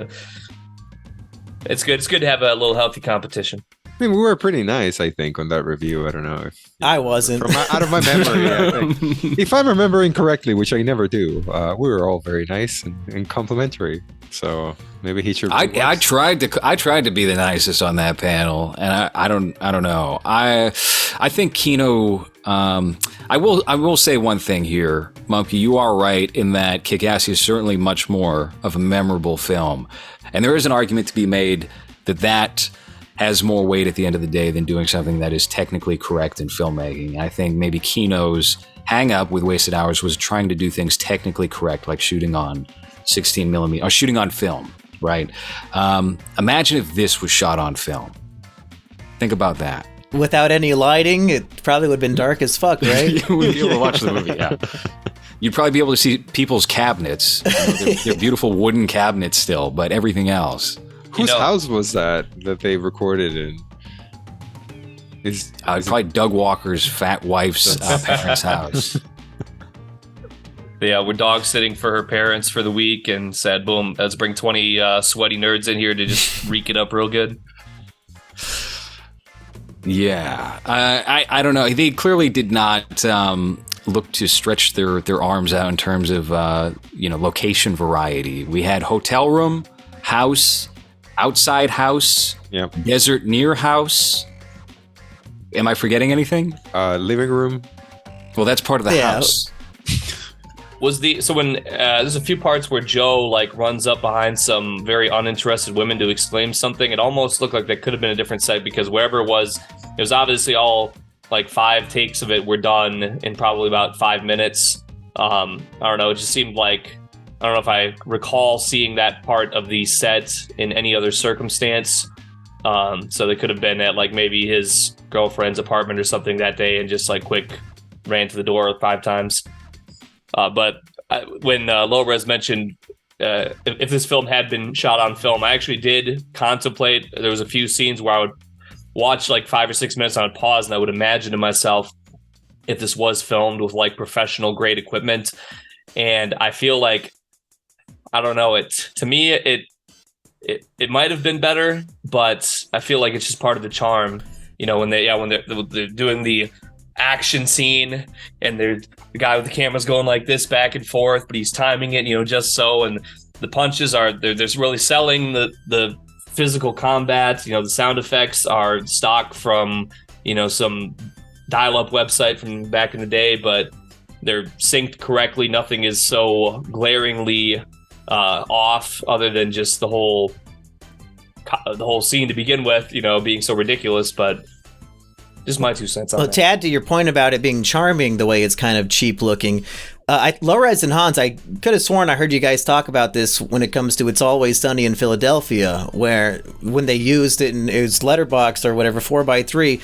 good. It's good to have a little healthy competition. I mean, we were pretty nice, I think, on that review. I don't know if I wasn't. Out of my memory, if I'm remembering correctly, which I never do, we were all very nice and complimentary. So maybe he should. I tried to be the nicest on that panel, and I don't know. I think Kino. I will say one thing here, Monkey. You are right in that Kickassia is certainly much more of a memorable film, and there is an argument to be made that has more weight at the end of the day than doing something that is technically correct in filmmaking. I think maybe Kino's hang-up with Wasted Hours was trying to do things technically correct, like shooting on 16 millimeter, or shooting on film, right? Imagine if this was shot on film. Think about that. Without any lighting, it probably would have been dark as fuck, right? You would be able to watch the movie, yeah. You'd probably be able to see people's cabinets. They're beautiful wooden cabinets still, but everything else. Whose house was that they recorded in? Is probably Doug Walker's fat wife's parents' house. Yeah, we're dog sitting for her parents for the week and said, boom, let's bring 20 sweaty nerds in here to just reek it up real good. Yeah, I don't know. They clearly did not look to stretch their arms out in terms of location variety. We had hotel room, house, outside house, desert near house. Am I forgetting anything? Living room. Well, that's part of the house. So when there's a few parts where Joe runs up behind some very uninterested women to exclaim something, it almost looked like that could have been a different set, because wherever it was obviously all 5 takes of it were done in probably about 5 minutes. I don't know. It just seemed like, I don't know if I recall seeing that part of the set in any other circumstance. So they could have been at maybe his girlfriend's apartment or something that day and just quick ran to the door 5 times. But when LowRes mentioned if this film had been shot on film, I actually did contemplate. There was a few scenes where I would watch 5 or 6 minutes, and I would pause, and I would imagine to myself if this was filmed with professional grade equipment. And I feel like, I don't know, to me it might have been better, but I feel like it's just part of the charm. When they're doing the action scene and the guy with the camera's going like this back and forth, but he's timing it, just so, and the punches are they're really selling the physical combat. The sound effects are stock from some dial-up website from back in the day, but they're synced correctly. Nothing is so glaringly off, other than just the whole scene to begin with, being so ridiculous. But just my 2 cents on that. To add to your point about it being charming, the way it's kind of cheap looking, LowRes and Hans, I could have sworn I heard you guys talk about this when it comes to It's Always Sunny in Philadelphia, where when they used it in it was Letterboxd or whatever 4:3,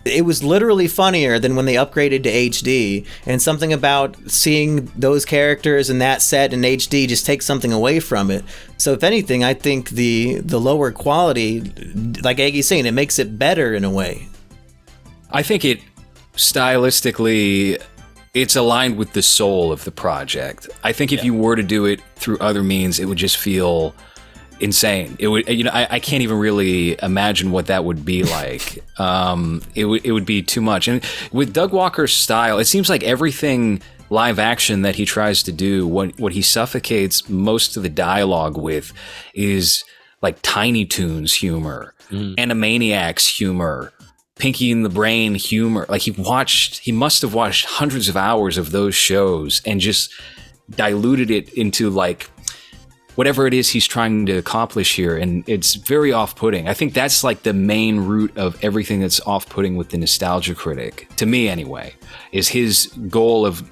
it was literally funnier than when they upgraded to HD. And something about seeing those characters and that set in HD just takes something away from it. So if anything, I think the lower quality, like Eggy's saying, it makes it better in a way. I think it stylistically, it's aligned with the soul of the project. I think if you were to do it through other means, it would just feel insane. It would, I can't even really imagine what that would be like. It would be too much. And with Doug Walker's style, it seems like everything live action that he tries to do, what he suffocates most of the dialogue with is like Tiny Toons humor, Animaniacs humor, Pinky and the Brain humor. Like he must have watched hundreds of hours of those shows and just diluted it into like whatever it is he's trying to accomplish here. And it's very off-putting. I think that's like the main root of everything that's off-putting with the Nostalgia Critic, to me anyway, is his goal of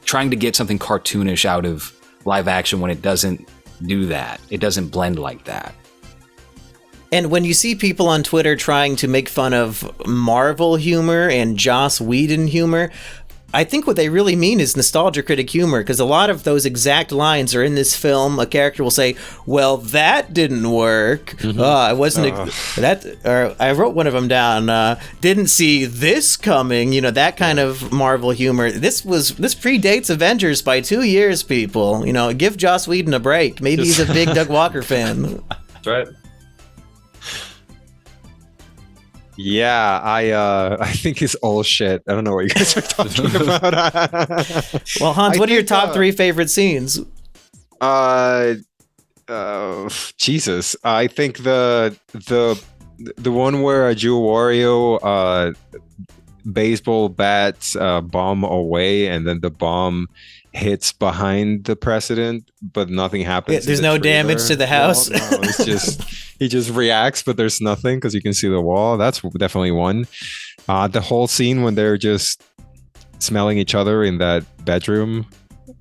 trying to get something cartoonish out of live action when it doesn't do that. It doesn't blend like that. And when you see people on Twitter trying to make fun of Marvel humor and Joss Whedon humor, I think what they really mean is Nostalgia Critic humor, because a lot of those exact lines are in this film. A character will say, "Well, that didn't work. I wasn't or I wrote one of them down. Didn't see this coming." You know, that kind of Marvel humor. This predates Avengers by 2 years. People, you know, give Joss Whedon a break. Maybe he's a big Doug Walker fan. That's right. Yeah, I think it's all shit. I don't know what you guys are talking about. Well, Hans, what are your top 3 favorite scenes? Jesus, I think the one where Joe Wario baseball bats bomb away, and then the bomb hits behind the president, but nothing happens. There's no damage to the house. No, it's just he just reacts, but there's nothing because you can see the wall. That's definitely one. The whole scene when they're just smelling each other in that bedroom,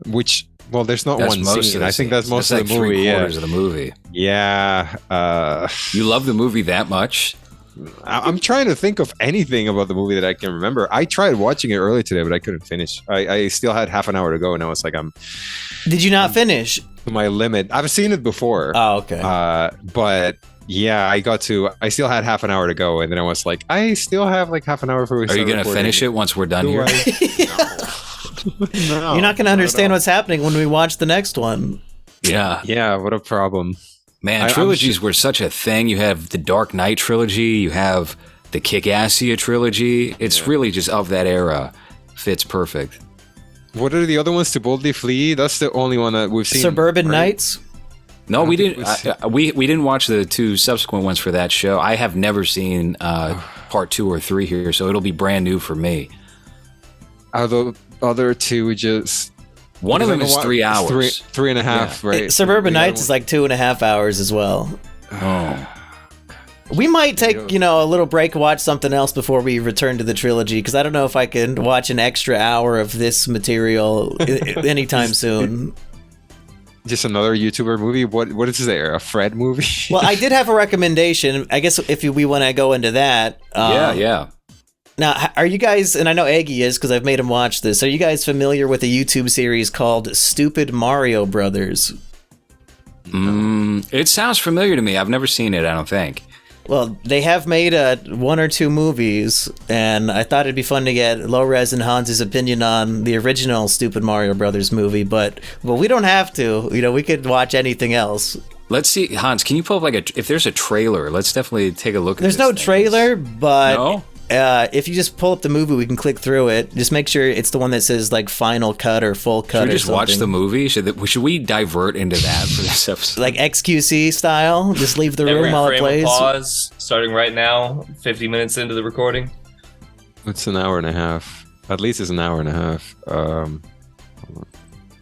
which, well, there's not one scene. I think that's most of the movie. Three-quarters of the movie. Yeah. You love the movie that much? I'm trying to think of anything about the movie that I can remember. I tried watching it earlier today, but I couldn't finish. I still had half an hour to go, and I was like, Did you not finish? To my limit. I've seen it before. Oh, okay. But yeah, I still had half an hour to go, and then I was like, I still have like half an hour for. Are you going to finish it once we're done here? No, you're not going to understand what's happening when we watch the next one. Yeah, what a problem. Man, trilogies were such a thing. You have the Dark Knight trilogy, you have the Kickassia trilogy. It's really just of that era. Fits perfect. What are the other ones? To Boldly Flee? That's the only one that we've seen. Suburban Nights? No, we didn't. We didn't watch the 2 subsequent ones for that show. I have never seen part 2 or 3 here, so it'll be brand new for me. Are the other 2 just... One of them is 3 hours. Three and a half, right? Suburban Nights is like 2.5 hours as well. Oh. We might take, a little break, watch something else before we return to the trilogy, because I don't know if I can watch an extra hour of this material anytime soon. Just another YouTuber movie? What is there? A Fred movie? Well, I did have a recommendation. I guess if we want to go into that. Yeah. Now, are you guys, and I know Eggy is because I've made him watch this, are you guys familiar with a YouTube series called Stupid Mario Brothers? It sounds familiar to me. I've never seen it, I don't think. Well, they have made 1 or 2 movies, and I thought it'd be fun to get LowRes and Hans' opinion on the original Stupid Mario Brothers movie, but we don't have to. We could watch anything else. Let's see, Hans, can you pull up if there's a trailer, let's definitely take a look at this. There's no trailer, but... No? If you just pull up the movie, we can click through it. Just make sure it's the one that says like final cut or full cut. Should we just watch the movie? Should we divert into that for this episode? Like XQC style? Just leave the room while it plays? Pause, starting right now, 50 minutes into the recording. It's an hour and a half. At least it's an hour and a half.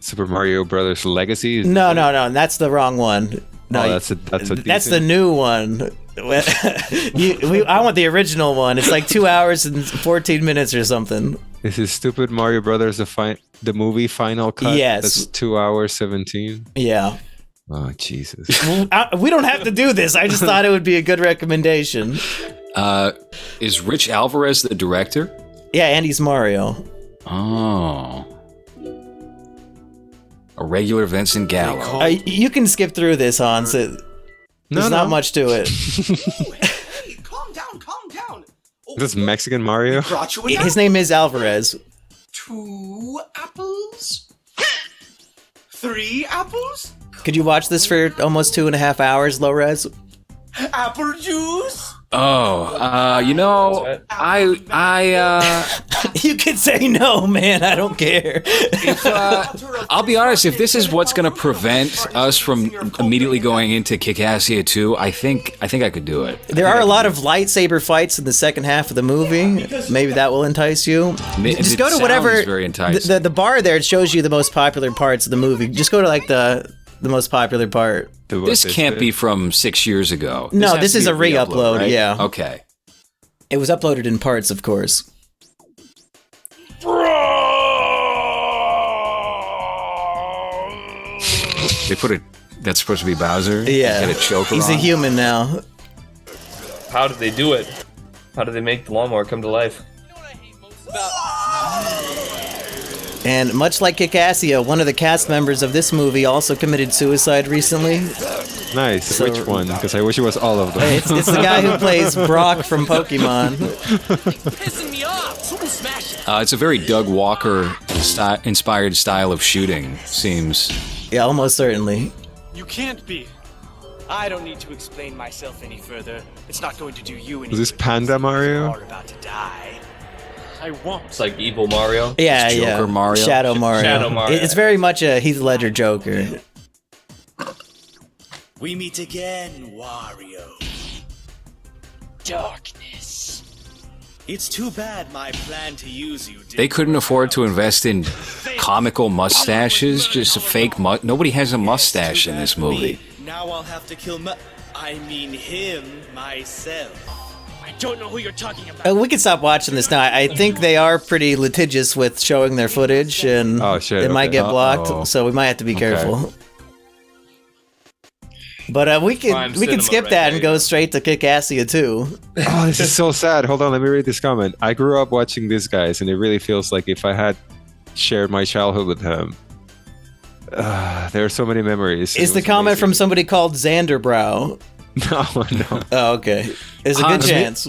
Super Mario Brothers Legacy? No, that's the wrong one. No, that's the new one. I want the original one. It's like 2 hours and 14 minutes or something. This is Stupid Mario Brothers, the movie final cut. Yes. That's 2 hours 17. Yeah. Oh Jesus. We don't have to do this. I just thought it would be a good recommendation. Is Rich Alvarez the director? Yeah, and he's Mario. Oh. A regular Vincent Gallo. You can skip through this, Hans. There's not much to it. Hey, calm down. This is Mexican Mario? His name is Alvarez. 2 apples? 3 apples? Could you watch this for almost 2.5 hours, LowRes? Apple juice? Oh, You could say no, man. I don't care. I'll be honest, if this is what's going to prevent us from immediately going into Kickassia 2, I think I could do it. There are a lot of lightsaber fights in the second half of the movie. Maybe that will entice you. Just go to whatever very enticing. the bar there. It shows you the most popular parts of the movie. Just go to like the most popular part. This can't be from 6 years ago. No, has this to is be a re-upload, right? yeah. Okay. It was uploaded in parts, of course. They put it. That's supposed to be Bowser? Yeah. Get a choker He's on? a human now. How did they do it? How did they make the lawnmower come to life? And much like Kickassia, one of the cast members of this movie also committed suicide recently. Nice. So- Which one? Because I wish it was all of them. It's the guy who plays Brock from Pokemon. Pissing me off. Someone smash it. It's a very Doug Walker inspired style of shooting, seems. Yeah, almost certainly. You can't be. I don't need to explain myself any further. It's not going to do you any Is this good. Panda You Mario? are about to die. I won't. It's like evil Mario. Yeah, It's Joker Mario? Shadow Mario. Shadow Mario. It's very much a Heath Ledger Joker. We meet again, Wario. Darkness. It's too bad my plan to use you didn't They couldn't afford to invest in comical mustaches, just a fake nobody has a mustache in this movie. Now I'll have to kill him myself. I don't know who you're talking about. We can stop watching this now. I think they are pretty litigious with showing their footage, and Oh, shit, it might okay. get blocked, Uh-oh. so we might have to be careful. But we Prime can cinema skip right that there, and go yeah. straight to Kickassia 2. Oh, this is so sad. Hold on, let me read this comment. I grew up watching these guys, and it really feels like if I had shared my childhood with them. There are so many memories. Is the comment from somebody called Xanderbrow? No. Oh, okay. There's a good Hans, chance.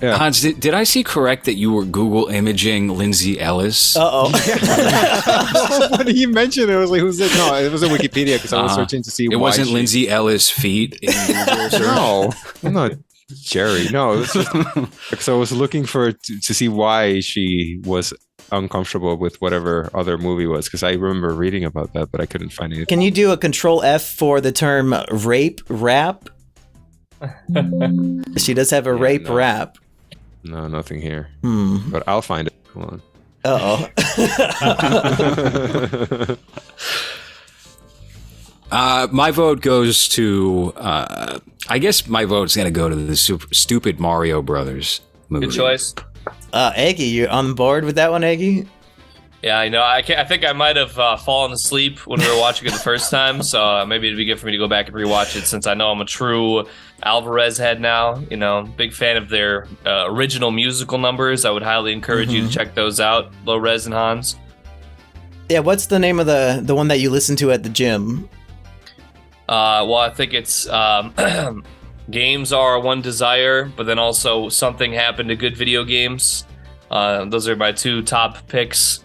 Yeah. Hans, did I see correct that you were Google imaging Lindsay Ellis? Uh-oh. When he mentioned it, I was like, who's it? No, it was in Wikipedia because I was searching to see It why wasn't she- Lindsay Ellis' feet in Google search? No, I'm not Jerry. No, it was just because I was looking for to see why she was uncomfortable with whatever other movie was, because I remember reading about that, but I couldn't find anything. Can you do a Control F for the term rape rap? She does have a rape rap. No, nothing here. But I'll find it. Hold on. My vote goes to. I guess my vote's gonna go to the stupid Mario Brothers movie. Good choice. Eggy, you on board with that one, Eggy? Yeah, I know. I think I might have fallen asleep when we were watching it the first time, so maybe it'd be good for me to go back and rewatch it since I know I'm a true Alvarez head now. You know, big fan of their original musical numbers. I would highly encourage you to check those out, LowRes and Hans. Yeah, what's the name of the one that you listen to at the gym? Well, I think it's games are one desire, but then also something happened to good video games. Those are my two top picks.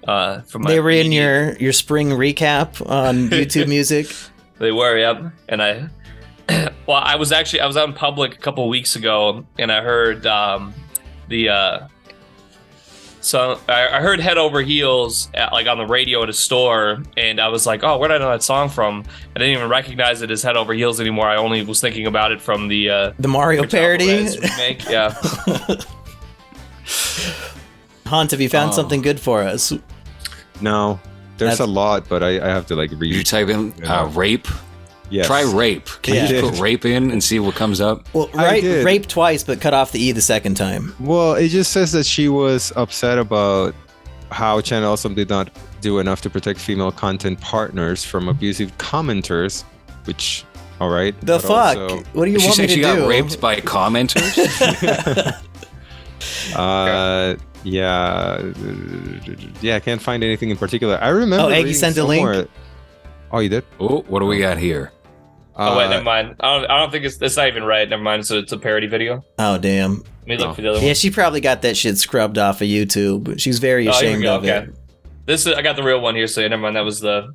They were in your spring recap on YouTube Music. They were, yep. And I was out in public a couple of weeks ago, and I heard so I heard Head Over Heels on the radio at a store, and I was like, oh, where did I know that song from? I didn't even recognize it as Head Over Heels anymore. I only was thinking about it from the Mario parody remake. Yeah. Hans, have you found something good for us? No, there's a lot, but I have to read. You type in rape. Yes. Try rape. Can you just put rape in and see what comes up? Well, rape twice, but cut off the E the second time. Well, it just says that she was upset about how Channel Awesome did not do enough to protect female content partners from abusive commenters, which, all right. The fuck? Also, what do you want me to do? She got raped by commenters? Yeah, I can't find anything in particular. I remember. Oh, Eggy sent a link. Oh, you did? Oh, what do we got here? Oh wait, never mind. I don't think it's not even right. Never mind. So it's a parody video. Oh damn. Let me look for the other one. Yeah, she probably got that shit scrubbed off of YouTube. She's very ashamed of it. I got the real one here, so never mind. That was the.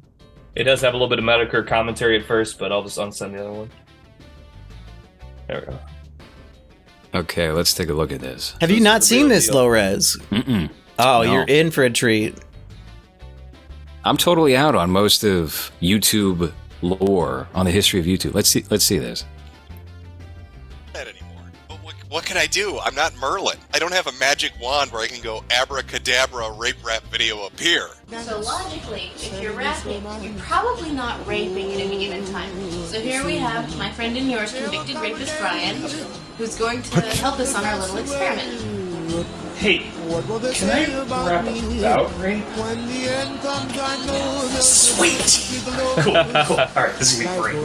It does have a little bit of Medicare commentary at first, but I'll just unsend the other one. There we go. Okay, let's take a look at this. Have you not seen this, LowRes? Mm-mm. Oh, No. you're in for a treat. I'm totally out on most of YouTube lore on the history of YouTube. Let's see this. What can I do? I'm not Merlin. I don't have a magic wand where I can go abracadabra, rape rap video appear. So logically, if you're rapping, you're probably not raping at any given time. So here we have my friend and yours, convicted rapist Brian, who's going to help us on our little experiment. Hey, can I rap about rape? Sweet! Cool. Alright, this is gonna be great.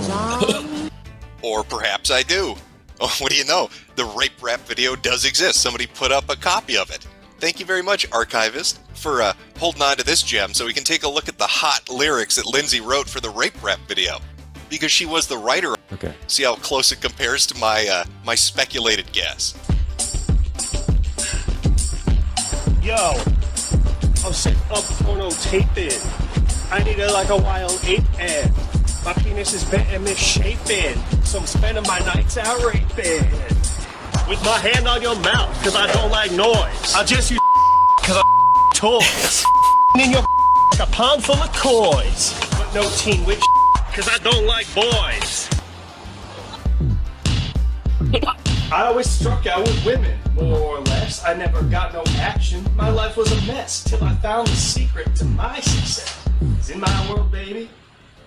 Or perhaps I do. Oh, what do you know? The rape rap video does exist. Somebody put up a copy of it. Thank you very much, archivist, for holding on to this gem so we can take a look at the hot lyrics that Lindsay wrote for the rape rap video. Because she was the writer. Okay. See how close it compares to my my speculated guess. Yo, I'm setting up porno taping. I need it like a wild ape ad. My penis is bent and misshapen, so I'm spending my nights out raping. With my hand on your mouth, cause I don't like noise. I just use cause I toys. In your like a pound full of coins. But no teen witch cause I don't like boys. I always struck out with women, more or less. I never got no action. My life was a mess till I found the secret to my success. It's in my world, baby.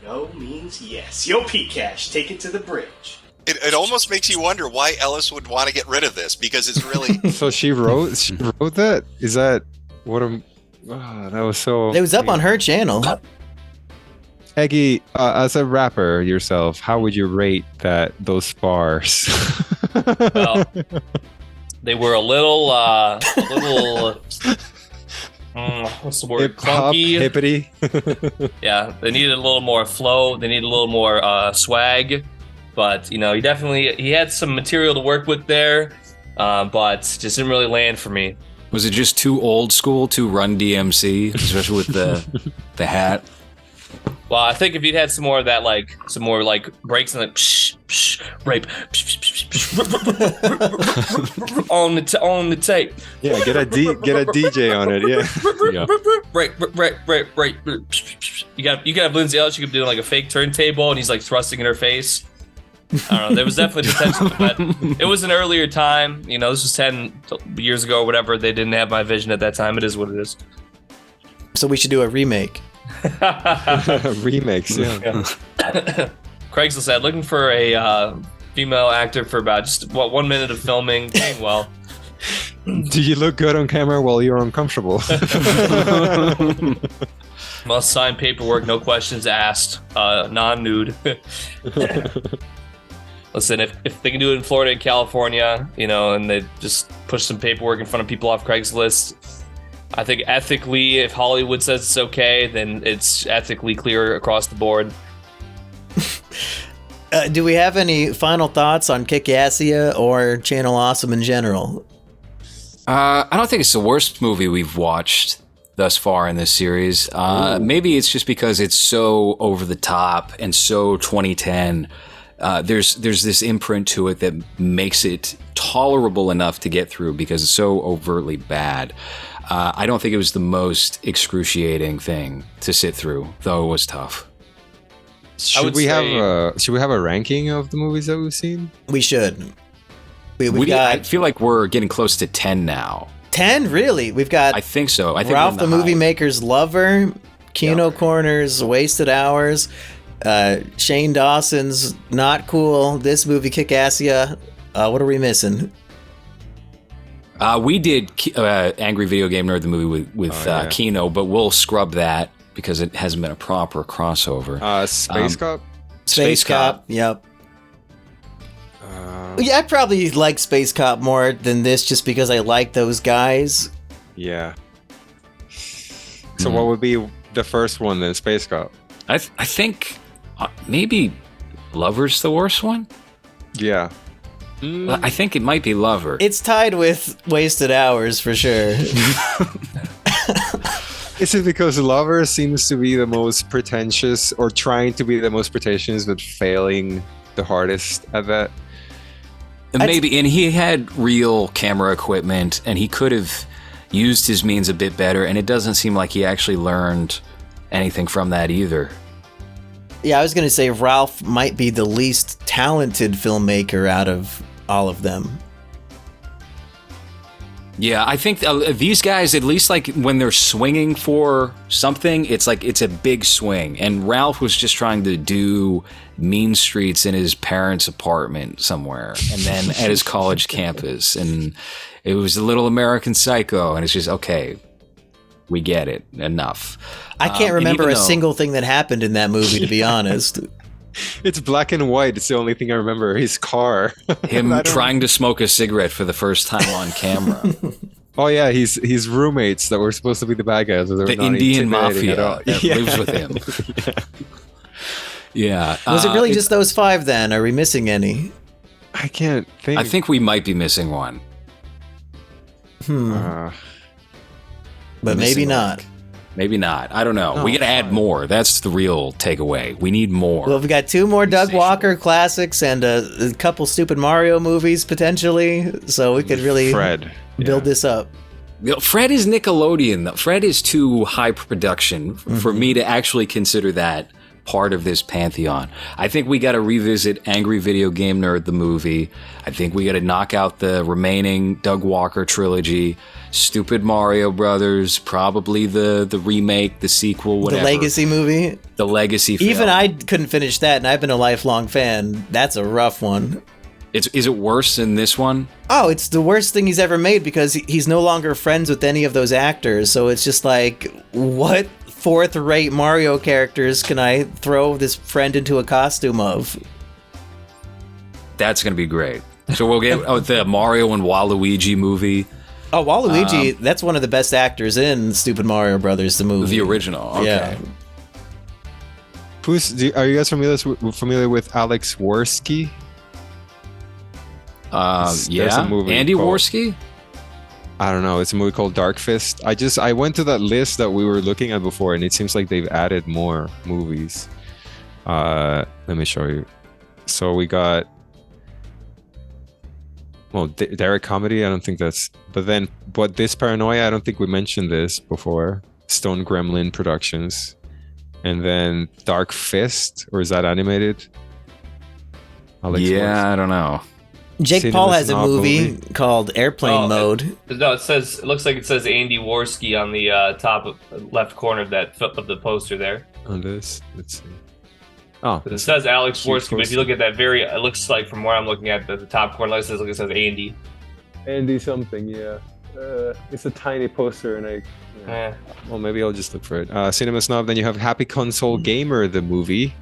No means yes. Yo, P-Cash, take it to the bridge. It almost makes you wonder why Ellis would want to get rid of this, because it's really... So she wrote that? Is that what I'm... that was so... It was up on her channel. Eggy, as a rapper yourself, how would you rate those bars? Well, they were a little what's the word? Hip-hop, Clunky. hippity. Yeah, they needed a little more flow. They needed a little more swag. But, he had some material to work with there, but just didn't really land for me. Was it just too old school, too Run DMC, especially with the hat? Well, I think if you'd had some more of that, some more breaks and psh, psh, rape, psh, psh, psh, on the tape. Yeah, get a DJ on it. Yeah. Rape. You got have Lindsay Ellis. You could do a fake turntable, and he's thrusting in her face. I don't know. There was definitely potential, but it was an earlier time. This was 10 years ago or whatever. They didn't have my vision at that time. It is what it is. So we should do a remake. Remakes, yeah. Craigslist said, looking for a female actor for about just 1 minute of filming, paying well. Do you look good on camera while you're uncomfortable? Must sign paperwork, no questions asked, non-nude. Listen, if they can do it in Florida and California, and they just push some paperwork in front of people off Craigslist, I think ethically, if Hollywood says it's okay, then it's ethically clear across the board. Do we have any final thoughts on Kickassia or Channel Awesome in general? I don't think it's the worst movie we've watched thus far in this series. Maybe it's just because it's so over the top and so 2010. There's this imprint to it that makes it tolerable enough to get through because it's so overtly bad. I don't think it was the most excruciating thing to sit through, though it was tough. Should we have a ranking of the movies that we've seen? We should. I feel like we're getting close to 10 now. 10? Really? We've got... I think so. I think Ralph the Movie Maker's Lover, Kino Corner's Wasted Hours, Shane Dawson's not cool. This movie, Kickassia. What are we missing? We did Angry Video Game Nerd, the movie with Kino, but we'll scrub that because it hasn't been a proper crossover. Space Cop? Space Cop, yep. Yeah, I probably like Space Cop more than this just because I like those guys. Yeah. So what would be the first one then? Space Cop? I think maybe Lover's the worst one? Yeah. I think it might be Lover. It's tied with Wasted Hours for sure. Is it because Lover seems to be the most pretentious or trying to be the most pretentious but failing the hardest at that? Maybe, and he had real camera equipment and he could have used his means a bit better, and it doesn't seem like he actually learned anything from that either. Yeah, I was going to say Ralph might be the least talented filmmaker out of all of them. Yeah, I think these guys, at least like when they're swinging for something, it's like it's a big swing. And Ralph was just trying to do Mean Streets in his parents' apartment somewhere, and then at his college campus. And it was a little American Psycho, and it's just, okay, we get it. Enough. I can't remember a single thing that happened in that movie, to be honest. It's black and white. It's the only thing I remember. His car. Him trying to smoke a cigarette for the first time on camera. Oh yeah, his roommates that were supposed to be the bad guys. The Indian mafia that lives with him. Yeah. Was it really just those 5 then? Are we missing any? I can't think. I think we might be missing one. But maybe not. Maybe not. I don't know. We got to add more. That's the real takeaway. We need more. Well, we've got 2 more Doug Walker classics and a couple stupid Mario movies potentially, so we could really build this up. Fred is Nickelodeon, though. Fred is too high production for me to actually consider that part of this pantheon. I think we got to revisit Angry Video Game Nerd, the movie. I think we got to knock out the remaining Doug Walker trilogy. Stupid Mario Brothers, probably the remake, the sequel, whatever. The Legacy movie? The Legacy film. Even I couldn't finish that, and I've been a lifelong fan. That's a rough one. Is it worse than this one? Oh, it's the worst thing he's ever made because he's no longer friends with any of those actors. So it's just like, what 4th-rate Mario characters can I throw this friend into a costume of? That's going to be great. So we'll get the Mario and Waluigi movie. Oh, Waluigi, that's one of the best actors in Stupid Mario Brothers, the movie. The original, okay. Yeah. Are you guys familiar with Alex Worski? Yeah, Andy Worski? I don't know. It's a movie called Dark Fist. I went to that list that we were looking at before, and it seems like they've added more movies. Let me show you. So we got... Well, Derek Comedy, I don't think that's... But this Paranoia, I don't think we mentioned this before. Stone Gremlin Productions. And then Dark Fist, or is that animated? I don't know. Jake Paul has a movie called Airplane Mode. No, it looks like it says Andy Worski on the top left corner of the poster there. On this, let's see. Oh, it says Alex Worski, but if you look at that it looks like from where I'm looking at the top corner, it says Andy. Andy something, yeah. It's a tiny poster, and well, maybe I'll just look for it. Cinema Snob. Then you have Happy Console Gamer, the movie.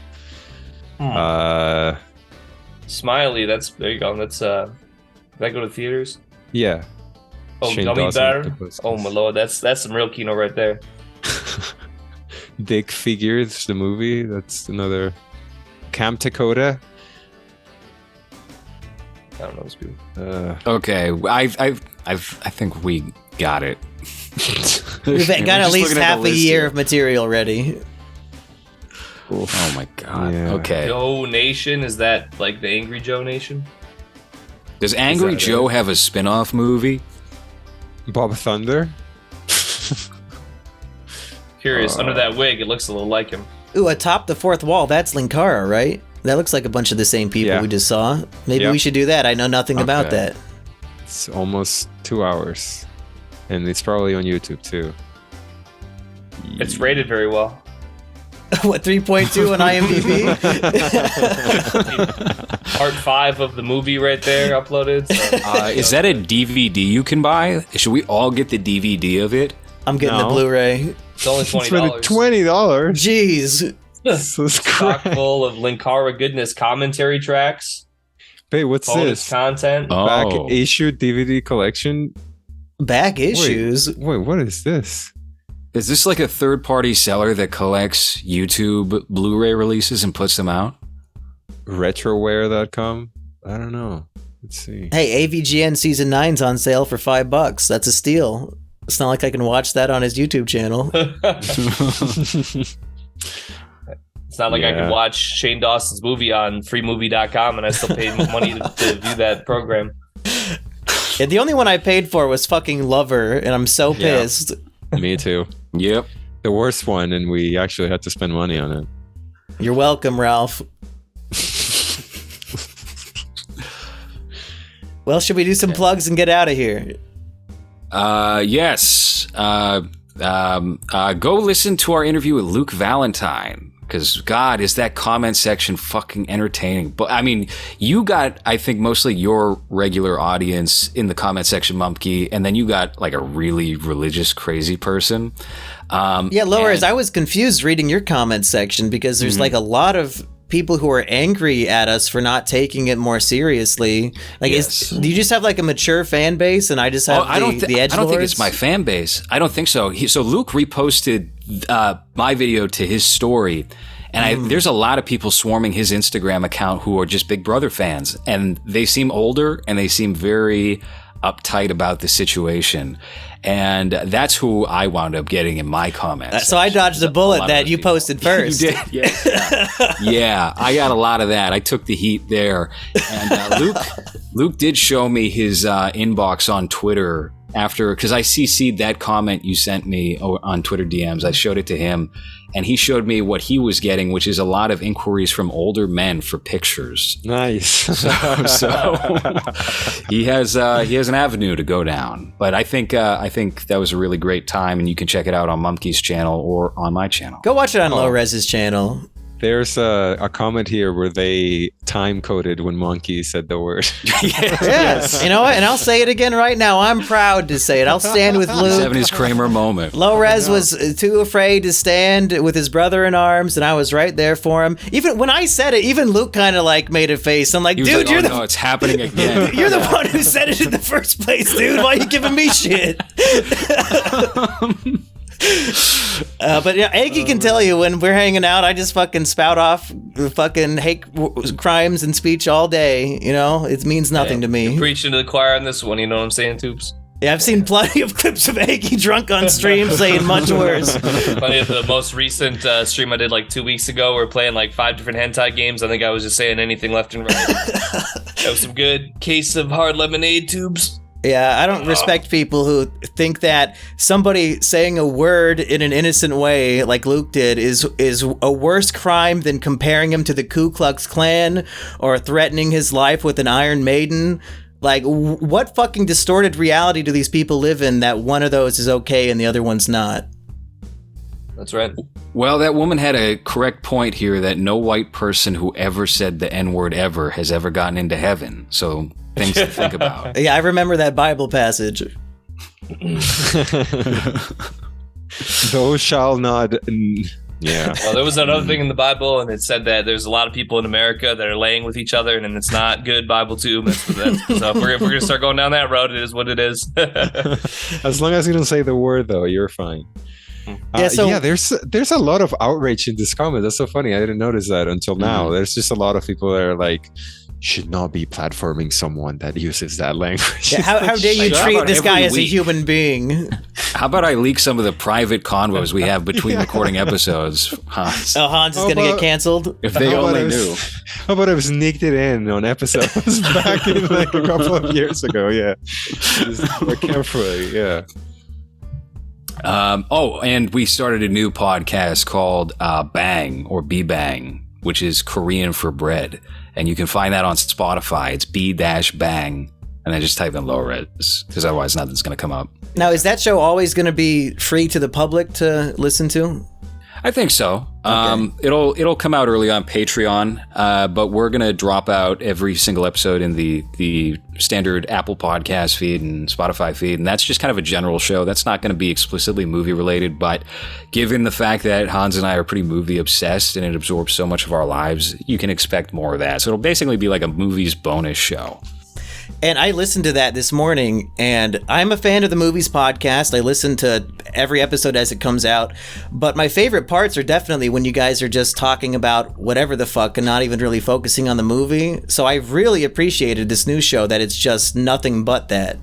Smiley, there you go. That's did that go to theaters? Yeah. Oh, Shane Gummy Dawson Bear. Oh my lord, that's some real kino right there. Dick Figures, the movie. That's another. Camp Dakota. I don't know those people. Okay, I think we got it. We've got at least half a year of material ready. Oof. Oh my god. Yeah. Okay. Joe Nation, is that like the Angry Joe Nation? Does Angry Joe have a spin-off movie? Bob Thunder? Curious, under that wig, it looks a little like him. Ooh, atop the 4th wall, that's Linkara, right? That looks like a bunch of the same people we just saw. Maybe we should do that. I know nothing about that. It's almost 2 hours. And it's probably on YouTube too. It's rated very well. What, 3.2 on IMDb? Part 5 of the movie right there uploaded. So. Is that a DVD you can buy? Should we all get the DVD of it? I'm getting the Blu-ray. It's only $20. $20. Jeez. Stock full of Linkara goodness commentary tracks. Wait, what's bonus this? Content. Back issue DVD collection. Back issues? Wait, what is this? Is this like a third-party seller that collects YouTube Blu-ray releases and puts them out? Retroware.com? I don't know. Let's see. Hey, AVGN Season 9's on sale for $5. That's a steal. It's not like I can watch that on his YouTube channel. It's not like I could watch Shane Dawson's movie on freemovie.com and I still paid money to view that program. Yeah, the only one I paid for was fucking Lover, and I'm so pissed. Me too. Yep. The worst one, and we actually had to spend money on it. You're welcome, Ralph. Well, should we do some plugs and get out of here? Yes. Go listen to our interview with Luke Valentine. Because, God, is that comment section fucking entertaining. But, I mean, you got, I think, mostly your regular audience in the comment section, Mumpkey, and then you got, like, a really religious, crazy person. Yeah, LowRes, I was confused reading your comment section because there's, like, a lot of people who are angry at us for not taking it more seriously. Like, do you just have, like, a mature fan base, and I just have the edgelords? I don't think it's my fan base. I don't think so. So Luke reposted my video to his story, and there's a lot of people swarming his Instagram account who are just Big Brother fans, and they seem older and they seem very uptight about the situation, and that's who I wound up getting in my comments. So I dodged a bullet that you posted first. You did, yeah. I got a lot of that. I took the heat there, and Luke did show me his inbox on Twitter after, because I CC'd that comment you sent me on Twitter DMs. I showed it to him, and he showed me what he was getting, which is a lot of inquiries from older men for pictures. Nice. So he has an avenue to go down. But I think that was a really great time, and you can check it out on Mumkey's channel or on my channel. Go watch it on LowRes's channel. There's a comment here where they time coded when Monkey said the word. Yes. You know what? And I'll say it again right now. I'm proud to say it. I'll stand with Luke. He's having his Kramer moment. LowRes was too afraid to stand with his brother in arms, and I was right there for him. Even when I said it, even Luke kind of like made a face. I'm like, dude, like, no, it's happening again. You're the one who said it in the first place, dude. Why are you giving me shit? But yeah, Eggy can tell you when we're hanging out, I just fucking spout off fucking hate crimes and speech all day. You know, it means nothing to me. You're preaching to the choir on this one, you know what I'm saying, Tubes? Yeah, I've seen plenty of clips of Eggy drunk on stream saying much worse. Funny, the most recent stream I did like 2 weeks ago, we're playing like 5 different hentai games. I think I was just saying anything left and right. That was some good case of hard lemonade, Tubes. Yeah, I don't respect people who think that somebody saying a word in an innocent way, like Luke did, is a worse crime than comparing him to the Ku Klux Klan or threatening his life with an Iron Maiden. Like, what fucking distorted reality do these people live in that one of those is okay and the other one's not? That's right. Well, that woman had a correct point here that no white person who ever said the N-word ever has ever gotten into heaven. So, things to think about. Yeah, I remember that Bible passage. Thou shall not... Yeah. Well, there was another thing in the Bible, and it said that there's a lot of people in America that are laying with each other, and it's not good Bible too. So if we're going to start going down that road, it is what it is. As long as you don't say the word, though, you're fine. Yeah, there's a lot of outrage in this comment. That's so funny. I didn't notice that until now. There's just a lot of people that are like, should not be platforming someone that uses that language. Yeah, how dare you treat this guy as a human being? How about I leak some of the private convos we have between recording episodes, Hans? Oh, Hans is going to get canceled? If they only knew. How about I sneaked it in on episodes back in like a couple of years ago? Yeah. Just more carefully, yeah. And we started a new podcast called Bang or B-Bang, which is Korean for bread. And you can find that on Spotify. It's B-Bang. And then just type in LowRes, because otherwise nothing's going to come up. Now, is that show always going to be free to the public to listen to? I think so. It'll come out early on Patreon, but we're gonna drop out every single episode in the standard Apple Podcast feed and Spotify feed, and that's just kind of a general show. That's not going to be explicitly movie related, but given the fact that Hans and I are pretty movie obsessed and it absorbs so much of our lives, you can expect more of that. So it'll basically be like a movies bonus show. And I listened to that this morning, and I'm a fan of the Movies podcast. I listen to every episode as it comes out, but my favorite parts are definitely when you guys are just talking about whatever the fuck and not even really focusing on the movie. So I really appreciated this new show that it's just nothing but that.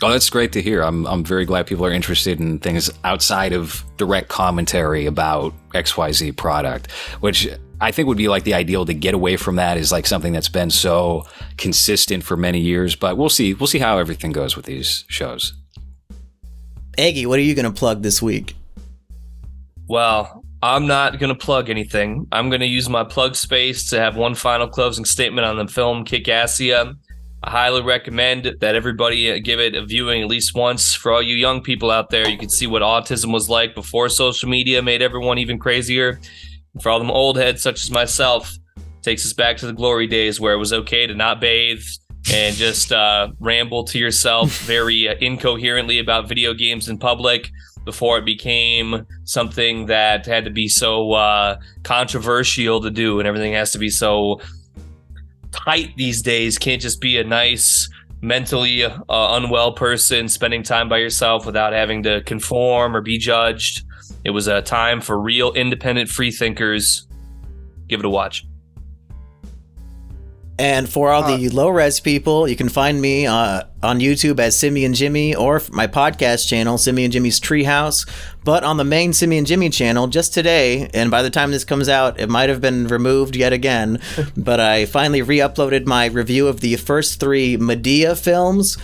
Oh, that's great to hear. I'm very glad people are interested in things outside of direct commentary about XYZ product, which I think would be like the ideal to get away from that is like something that's been so consistent for many years, but we'll see how everything goes with these shows. Eggy, what are you going to plug this week? Well, I'm not going to plug anything. I'm going to use my plug space to have one final closing statement on the film Kickassia. I highly recommend that everybody give it a viewing at least once. For all you young people out there, you can see what autism was like before social media made everyone even crazier. For all them old heads such as myself, takes us back to the glory days where it was okay to not bathe and just ramble to yourself very incoherently about video games in public before it became something that had to be so controversial to do, and everything has to be so tight these days. Can't just be a nice, mentally unwell person spending time by yourself without having to conform or be judged. It was a time for real independent free thinkers. Give it a watch. And for all the LowRes people, you can find me on YouTube as Simian Jimmy, or my podcast channel, Simian Jimmy's Treehouse. But on the main Simian Jimmy channel, just today, and by the time this comes out, it might have been removed yet again, but I finally re-uploaded my review of the first 3 Medea films.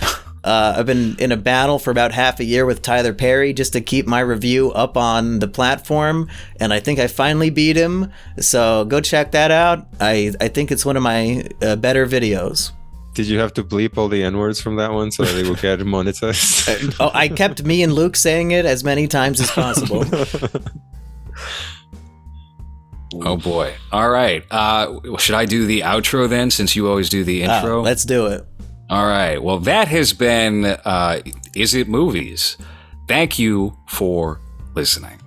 I've been in a battle for about half a year with Tyler Perry just to keep my review up on the platform, and I think I finally beat him, so go check that out. I think it's one of my better videos. Did you have to bleep all the N-words from that one so that they will get monetized? I kept me and Luke saying it as many times as possible. Oh boy. All right. Should I do the outro then, since you always do the intro? Let's do it. All right. Well, that has been Is It Movies? Thank you for listening.